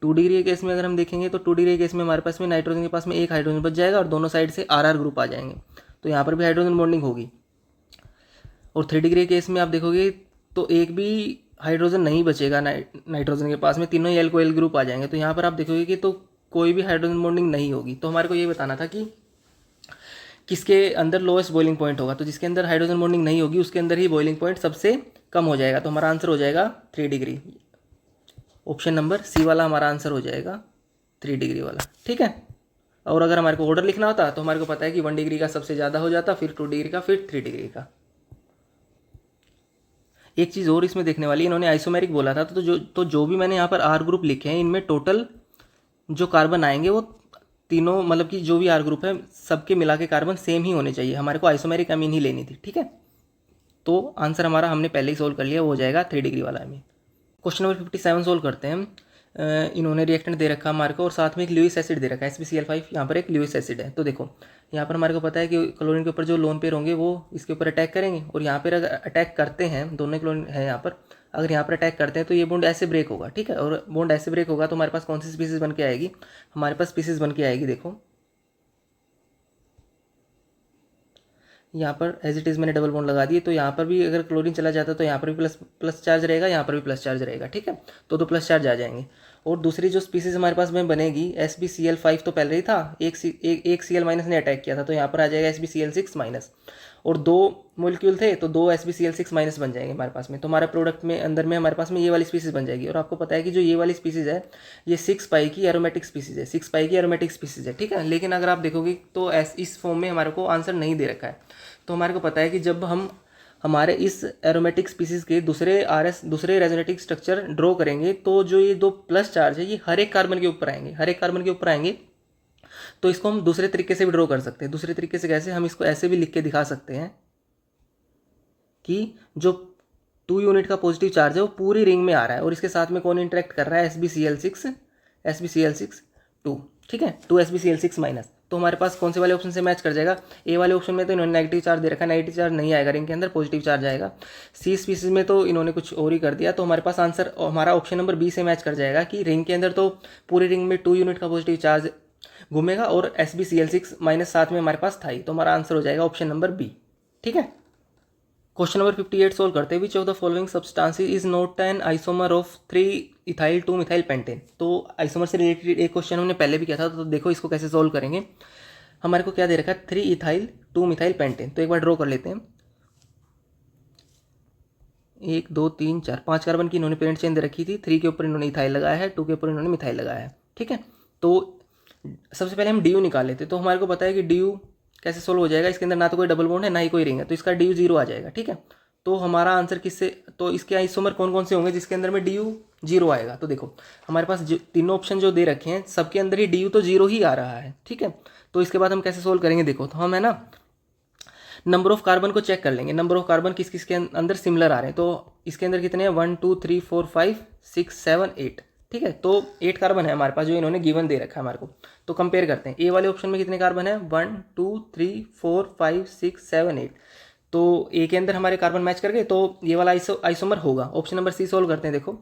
2 डिग्री के केस में अगर हम देखेंगे तो 2 डिग्री के केस में हमारे पास में नाइट्रोजन के पास में एक हाइड्रोजन बच जाएगा और दोनों साइड से RR ग्रुप आ जाएंगे, तो यहाँ पर भी हाइड्रोजन बॉन्डिंग होगी। और 3 डिग्री के केस में आप देखोगे तो एक भी हाइड्रोजन नहीं बचेगा नाइट्रोजन के पास में, तीनों ही एल्कोहल ग्रुप आ जाएंगे। तो यहाँ पर आप देखोगे कि तो कोई भी हाइड्रोजन बॉन्डिंग नहीं होगी। तो हमारे को ये बताना था कि किसके अंदर लोएस्ट बॉइलिंग पॉइंट होगा। तो जिसके अंदर हाइड्रोजन बॉन्डिंग नहीं होगी उसके अंदर ही बॉइलिंग पॉइंट सबसे कम हो जाएगा। तो हमारा आंसर हो जाएगा 3 डिग्री। ऑप्शन नंबर सी वाला हमारा आंसर हो जाएगा 3 डिग्री वाला, ठीक है। और अगर हमारे को ऑर्डर लिखना होता तो हमारे को पता है कि 1 डिग्री का सबसे ज़्यादा हो जाता, फिर 2 डिग्री का, फिर 3 डिग्री का। एक चीज़ और इसमें देखने वाली, इन्होंने आइसोमेरिक बोला था, तो जो भी मैंने यहाँ पर R ग्रुप लिखे हैं इनमें टोटल जो कार्बन आएंगे वो तीनों, मतलब कि जो भी R ग्रुप है सबके मिला के कार्बन सेम ही होने चाहिए। हमारे को आइसोमेरिक अमीन ही लेनी थी, ठीक है। तो आंसर हमारा हमने पहले ही सोल्व कर लिया, वो हो जाएगा 3 डिग्री वाला अमीन। क्वेश्चन नंबर 57 सोल्व करते हैं। इन्होंने रिएक्टेंट दे रखा हमारे को और साथ में एक ल्यूइस एसिड दे रखा है, SbCl5। यहाँ पर एक ल्यूइस एसिड है। तो देखो यहाँ पर हमारे को पता है कि क्लोरीन के ऊपर जो लोन पेयर होंगे वो इसके ऊपर अटैक करेंगे, और यहाँ पर अगर अटैक करते हैं, दोनों क्लोरीन है यहाँ पर, अगर यहाँ पर अटैक करते हैं तो ये बॉन्ड ऐसे ब्रेक होगा, ठीक है। और बॉन्ड ऐसे ब्रेक होगा तो हमारे पास कौन सी स्पीसीज बन के आएगी, हमारे पास स्पीसीज बन के आएगी। देखो यहाँ पर एज इट इज़ मैंने डबल बॉन्ड लगा दिए, तो यहाँ पर भी अगर क्लोरीन चला जाता है तो यहाँ पर भी प्लस चार्ज रहेगा, यहाँ पर भी प्लस चार्ज रहेगा, ठीक है। तो प्लस चार्ज आ जाएंगे। और दूसरी जो स्पीसीज हमारे पास में बनेगी, SbCl5 तो पहले ही था, एक Cl माइनस ने अटैक किया था, तो यहाँ पर आ जाएगा SbCl6 माइनस, और 2 मॉलिक्यूल थे तो 2 SbCl6 माइनस बन जाएंगे हमारे पास में। तो हमारे प्रोडक्ट में अंदर में हमारे पास में ये वाली स्पीसीज बन जाएगी। और आपको पता है कि जो ये वाली स्पीसीज है ये 6 पाई की एरोमेटिक स्पीसीज है, 6 पाई की एरोमेटिक स्पीसीज है, ठीक है। लेकिन अगर आप देखोगे तो इस फॉर्म में हमारे को आंसर नहीं दे रखा है। तो हमारे को पता है कि जब हम हमारे इस एरोमेटिक स्पीसीज के दूसरे रेजोनेटिक स्ट्रक्चर ड्रॉ करेंगे तो जो ये 2 प्लस चार्ज है ये हर एक कार्बन के ऊपर आएंगे, तो इसको हम दूसरे तरीके से भी ड्रॉ कर सकते हैं। दूसरे तरीके से कैसे, हम इसको ऐसे भी लिख के दिखा सकते हैं कि जो 2 यूनिट का पॉजिटिव चार्ज है वो पूरी रिंग में आ रहा है और इसके साथ में कौन इंटरेक्ट कर रहा है, SbCl6 2। ठीक है, 2SbCl6 माइनस। तो हमारे पास कौन से वाले ऑप्शन से मैच कर जाएगा? ए वाले ऑप्शन में तो इन्होंने नेगेटिव चार्ज दे रखा है, नेगेटिव चार्ज नहीं आएगा रिंग के अंदर, पॉजिटिव चार्ज आएगा। सी स्पीसीज में तो इन्होंने कुछ और ही कर दिया, तो हमारे पास आंसर हमारा ऑप्शन नंबर बी से मैच कर जाएगा कि रिंग के अंदर तो पूरी रिंग में 2 यूनिट का पॉजिटिव चार्ज घूमेगा और SbCl6 माइनस साथ में हमारे पास था ही, तो हमारा आंसर हो जाएगा ऑप्शन नंबर बी। ठीक है, क्वेश्चन नंबर 58 सोल्व करते हैं। Which of the following substances is not an isomer of 3 ethyl 2 methyl pentane. तो आइसोमर से रिलेटेड एक क्वेश्चन हमने पहले भी किया था, तो देखो इसको कैसे सोल्व करेंगे। हमारे को क्या दे रखा है? 3 इथाइल 2 मिथाइल पेंटेन। तो एक बार ड्रॉ कर लेते हैं। 1 2 3 4 5 कार्बन की इन्होंने पेरेंट चेन दे रखी थी। 3 के ऊपर इन्होंने इथाइल लगाया है, 2 के ऊपर इन्होंने मिथाइल लगाया है। ठीक है, तो सबसे पहले हम डी यू निकाल लेते हैं। तो हमारे को पता है कि डी यू कैसे सोल्व हो जाएगा, इसके अंदर ना तो कोई डबल बॉन्ड है ना ही कोई रिंग है, तो इसका डी यू 0 आ जाएगा। ठीक है, तो हमारा आंसर किससे, तो इसके आइसोमर कौन कौन से होंगे जिसके अंदर में डी यू 0 आएगा? तो देखो हमारे पास जो तीनों ऑप्शन जो दे रखे हैं सबके अंदर ही डी यू तो 0 ही आ रहा है। ठीक है, तो इसके बाद हम कैसे सोल्व करेंगे? देखो, तो हम है ना नंबर ऑफ कार्बन को चेक कर लेंगे, नंबर ऑफ कार्बन किस किस के अंदर सिमिलर आ रहे हैं। तो इसके अंदर कितने हैं? 1 2 3 4 5 6 7 8। ठीक है, तो 8 कार्बन है हमारे पास जो इन्होंने गिवन दे रखा है हमारे को। तो कंपेयर करते हैं, ए वाले ऑप्शन में कितने कार्बन है? 1 2 3 4 5 6 7 8। तो ए के अंदर हमारे कार्बन मैच कर गए, तो ये वाला आइसोमर होगा। ऑप्शन नंबर सी सोल्व करते हैं। देखो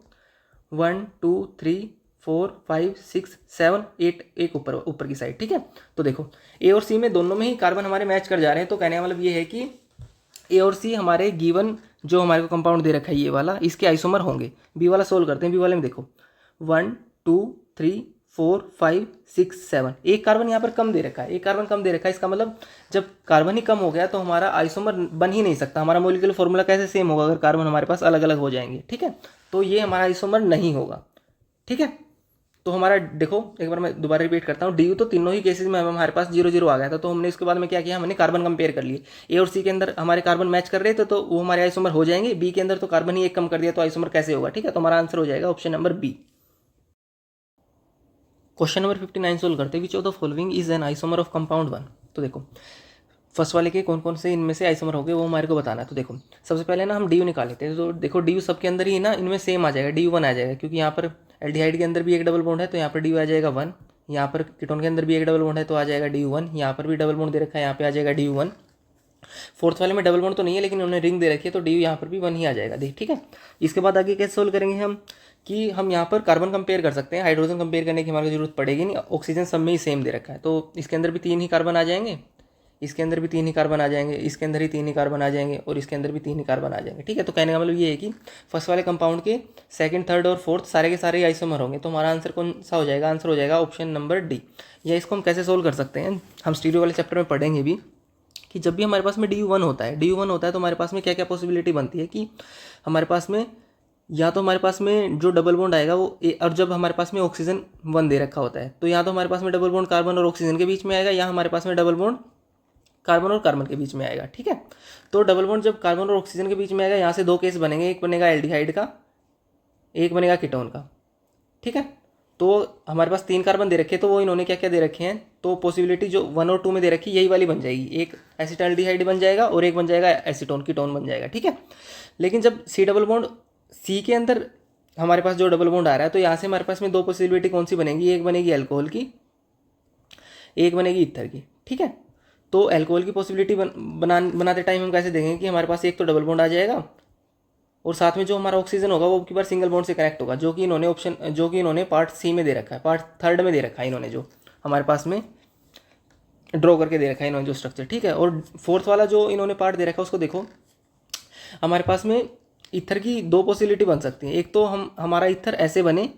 1 2 3 4 5 6 7 8, एक ऊपर की साइड। ठीक है, तो देखो ए और सी में दोनों में ही कार्बन हमारे मैच कर जा रहे हैं। तो कहने का मतलब ये है कि ए और सी हमारे गिवन जो हमारे को कंपाउंड दे रखा है ये वाला, इसके आइसोमर होंगे। बी वाला सोल्व करते हैं। बी वाले में देखो 1 2 3 4 5 6 7, एक कार्बन यहाँ पर कम दे रखा है, एक कार्बन कम दे रखा है। इसका मतलब जब कार्बन ही कम हो गया तो हमारा आइसोमर बन ही नहीं सकता। हमारा मॉलिक्यूलर फॉर्मूला कैसे सेम होगा अगर कार्बन हमारे पास अलग अलग हो जाएंगे? ठीक है, तो ये हमारा आइसोमर नहीं होगा। ठीक है, तो हमारा देखो एक बार मैं दोबारा रिपीट करता हूँ, डी यू तो तीनों ही केसेस में हमारे पास 0 0 आ गया था। तो हमने इसके बाद में क्या किया? हमने कार्बन कंपेयर कर लिए। ए और सी के अंदर हमारे कार्बन मैच कर रहे थे तो वो हमारे आइसोमर हो जाएंगे। बी के अंदर तो कार्बन ही एक कम कर दिया, तो आइसोमर कैसे होगा? ठीक है, तो हमारा आंसर हो जाएगा option number B. Question number 59 solve करते हैं। Which of the following is an isomer of compound 1। तो देखो फर्स्ट वाले के कौन कौन से इनमें से आइसोमर हो गए वो हमारे को बताना है। तो देखो सबसे पहले ना हम डी यू निकाल लेते हैं। तो देखो डी यू सबके अंदर ही ना इनमें सेम आ जाएगा, डी यू 1 आ जाएगा, क्योंकि यहाँ पर एल्डिहाइड के अंदर भी एक डबल बॉन्ड है तो यहाँ पर डी यू आ जाएगा 1। यहाँ पर कीटोन के अंदर भी एक डबल बॉन्ड है तो आ जाएगा डी यू 1। यहाँ पर भी डबल बॉन्ड दे रखा है, यहाँ पे आ जाएगा डी यू 1। फोर्थ वाले में डबल बॉन्ड तो नहीं है लेकिन उन्होंने रिंग दे रखी है तो डी यू यहाँ पर भी 1 ही आ जाएगा। देख ठीक है, इसके बाद आगे कैसे सोल्व करेंगे हम कि हम यहाँ पर कार्बन कंपेयर कर सकते हैं, हाइड्रोजन कंपेयर करने की हमारी जरूरत पड़ेगी नहीं, ऑक्सीजन सब में ही सेम दे रखा है। तो इसके अंदर भी 3 ही कार्बन आ जाएंगे, इसके अंदर भी 3 ही कार्बन आ जाएंगे, इसके अंदर ही 3 ही कार्बन आ जाएंगे और इसके अंदर भी 3 ही कार्बन आ जाएंगे। ठीक है, तो कहने का मतलब ये है कि फर्स्ट वाले कंपाउंड के सेकंड, थर्ड और फोर्थ सारे के सारे आइसोमर होंगे। तो हमारा आंसर कौन सा हो जाएगा? आंसर हो जाएगा ऑप्शन नंबर डी। या इसको हम कैसे सोल्व कर सकते हैं, हम स्टीरियो वाले चैप्टर में पढ़ेंगे भी कि जब भी हमारे पास में डी यू 1 होता है, डी यू 1 होता है तो हमारे पास में क्या क्या पॉसिबिलिटी बनती है कि हमारे पास में या तो हमारे पास में जो डबल बॉन्ड आएगा वो और जब हमारे पास में ऑक्सीजन 1 दे रखा होता है तो या तो हमारे पास में डबल बॉन्ड कार्बन और ऑक्सीजन के बीच में आएगा या हमारे पास में डबल बॉन्ड कार्बन और कार्बन के बीच में आएगा। ठीक है, तो डबल बॉन्ड जब कार्बन और ऑक्सीजन के बीच में आएगा यहाँ से 2 केस बनेंगे, एक बनेगा एल्डिहाइड का, एक बनेगा कीटोन का। ठीक है, तो हमारे पास 3 कार्बन दे रखे हैं तो वो इन्होंने क्या क्या दे रखे हैं, तो पॉसिबिलिटी जो 1 और 2 में दे रखी यही वाली बन जाएगी, एक एसिटाल्डिहाइड बन जाएगा और एक बन जाएगा एसीटोन कीटोन बन जाएगा। ठीक है, लेकिन जब सी डबल बॉन्ड सी के अंदर हमारे पास जो डबल बॉन्ड आ रहा है तो यहाँ से हमारे पास में 2 पॉसिबिलिटी कौन सी बनेगी, एक बनेगी अल्कोहल की, एक बनेगी ईथर की। ठीक है, तो अल्कोहल की पॉसिबिलिटी बनाते टाइम हम कैसे देखेंगे कि हमारे पास एक तो डबल बॉन्ड आ जाएगा और साथ में जो हमारा ऑक्सीजन होगा वो की बार सिंगल बॉन्ड से कनेक्ट होगा, जो कि इन्होंने पार्ट सी में दे रखा है, पार्ट थर्ड में दे रखा है इन्होंने जो हमारे पास में ड्रॉ करके दे रखा है इन्होंने जो स्ट्रक्चर। ठीक है, और फोर्थ वाला जो इन्होंने पार्ट दे रखा है उसको देखो, हमारे पास में ईथर की 2 पॉसिबिलिटी बन सकती हैं। एक तो हमारा ईथर ऐसे बने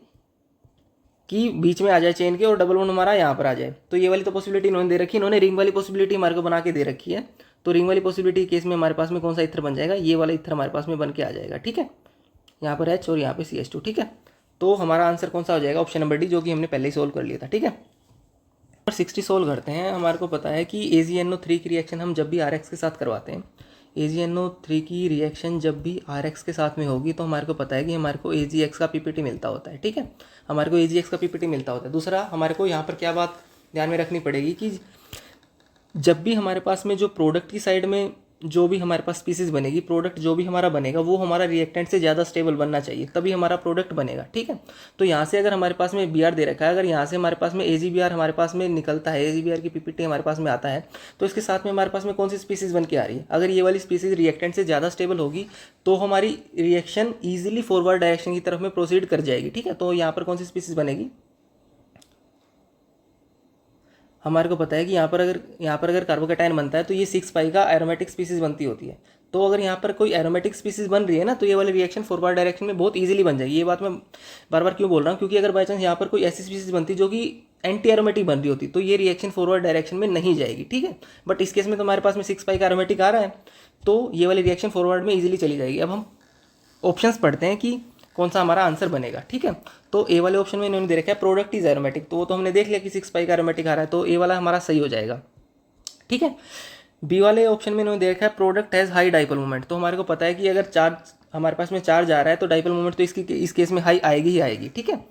कि बीच में आ जाए चेन के और डबल बॉन्ड हमारा यहाँ पर आ जाए, तो ये वाली तो पॉसिबिलिटी इन्होंने दे रखी है। इन्होंने रिंग वाली पॉसिबिलिटी हमारे को बना के दे रखी है, तो रिंग वाली पॉसिबिलिटी केस में हमारे पास में कौन सा ईथर बन जाएगा, ये वाला ईथर हमारे पास में बन के आ जाएगा। ठीक है, यहाँ पर H और यहाँ पे CH2। ठीक है, तो हमारा आंसर कौन सा हो जाएगा, ऑप्शन नंबर डी, जो कि हमने पहले ही सोल्व कर लिया था। ठीक है, नंबर 60 सोल्व करते हैं। हमारे को पता है कि AgNO3 की रिएक्शन हम जब भी RX के साथ करवाते हैं, AgNO3 की रिएक्शन जब भी RX के साथ में होगी तो हमारे को पता है कि हमारे को AgX का PPT मिलता होता है। ठीक है, हमारे को AgX का PPT मिलता होता है। दूसरा हमारे को यहाँ पर क्या बात ध्यान में रखनी पड़ेगी कि जब भी हमारे पास में जो प्रोडक्ट की साइड में जो भी हमारे पास स्पीसीज बनेगी, प्रोडक्ट जो भी हमारा बनेगा वो हमारा रिएक्टेंट से ज़्यादा स्टेबल बनना चाहिए, तभी हमारा प्रोडक्ट बनेगा। ठीक है, तो यहाँ से अगर हमारे पास में बी आर दे रखा है, अगर यहाँ से हमारे पास में AgBr हमारे पास में निकलता है, AgBr की PPT हमारे पास में आता है, तो इसके साथ में हमारे पास में कौन सी स्पीसीज बन के आ रही है? अगर ये वाली स्पीसीज रिएक्टेंट से ज़्यादा स्टेबल होगी तो हमारी रिएक्शन ईजिली फॉरवर्ड डायरेक्शन की तरफ में प्रोसीड कर जाएगी। ठीक है, तो यहाँ पर कौन सी स्पीसीज बनेगी? हमारे को पता है कि यहाँ पर अगर कार्बोकेटायन बनता है तो ये 6 पाई का एरोमेटिक स्पीसीज बनती होती है। तो अगर यहाँ पर कोई एरोमेटिक स्पीसीज बन रही है ना, तो ये वाली रिएक्शन फॉरवर्ड डायरेक्शन में बहुत इजीली बन जाएगी। ये बात मैं बार बार क्यों बोल रहा हूँ? क्योंकि अगर बाई चांस यहाँ पर कोई ऐसी स्पीसीज बनती जो कि एंटी एरोमेटिक बन रही होती तो ये रिएक्शन फॉरवर्ड डायरेक्शन में नहीं जाएगी। ठीक है, बट इस केस में तो हमारे पास में 6 पाई का एरोमेटिक आ रहा है, तो ये वाली रिएक्शन फॉरवर्ड में ईजिली चली जाएगी। अब हम ऑप्शंस पढ़ते हैं कि कौन सा हमारा आंसर बनेगा। ठीक है, तो ए वाले ऑप्शन में इन्होंने दे रखा है प्रोडक्ट इज एरोमेटिक, तो वो तो हमने देख लिया कि 6 पाई का एरोमेटिक आ रहा है, तो ए वाला हमारा सही हो जाएगा। ठीक है, बी वाले ऑप्शन में इन्होंने दे रखा है product has high dipole moment, तो हमारे को पता है कि अगर चार्ज हमारे पास में चार्ज आ रहा है तो डाइपोल मोमेंट तो इस केस में हाई आएगी ही आएगी। ठीक है,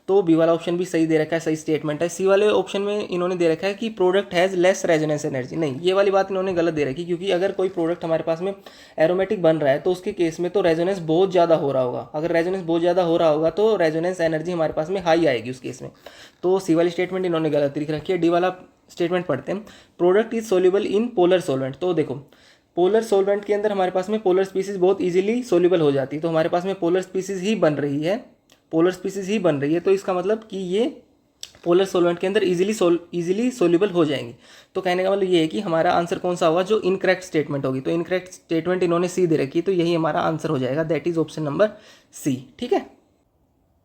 तो बी वाला ऑप्शन भी सही दे रखा है, सही स्टेटमेंट है। सी वाले ऑप्शन में इन्होंने दे रखा है कि product has less resonance energy, नहीं, ये वाली बात इन्होंने गलत दे रखी, क्योंकि अगर कोई प्रोडक्ट हमारे पास में एरोमेटिक बन रहा है तो उसके केस में तो रेजोनेंस बहुत ज़्यादा हो रहा होगा। अगर रेजोनेंस बहुत ज़्यादा हो रहा होगा तो रेजोनेंस एनर्जी हमारे पास में हाई आएगी उस केस में, तो सी वाली स्टेटमेंट इन्होंने गलत लिख रखी है। डी वाला स्टेटमेंट पढ़ते हैं, product is soluble in polar solvent, तो देखो पोलर सोलवेंट के अंदर हमारे पास में पोलर स्पीसीज बहुत इजीली सोल्यूबल हो जाती है, तो हमारे पास में पोलर स्पीसीज ही बन रही है, तो इसका मतलब कि ये पोलर सोलवेंट के अंदर इजीली सोल्यूबल हो जाएंगी। तो कहने का मतलब ये है कि हमारा आंसर कौन सा होगा? जो इनकरेक्ट स्टेटमेंट होगी, तो इनकरेक्ट स्टेटमेंट इन्होंने सी दे रखी है, तो यही हमारा आंसर हो जाएगा, that is option number C. ठीक है,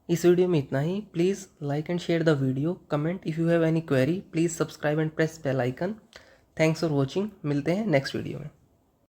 इस वीडियो में इतना ही। Please like and share the video, comment if you have any query, please subscribe and press bell icon. Thanks for watching, मिलते हैं नेक्स्ट वीडियो में।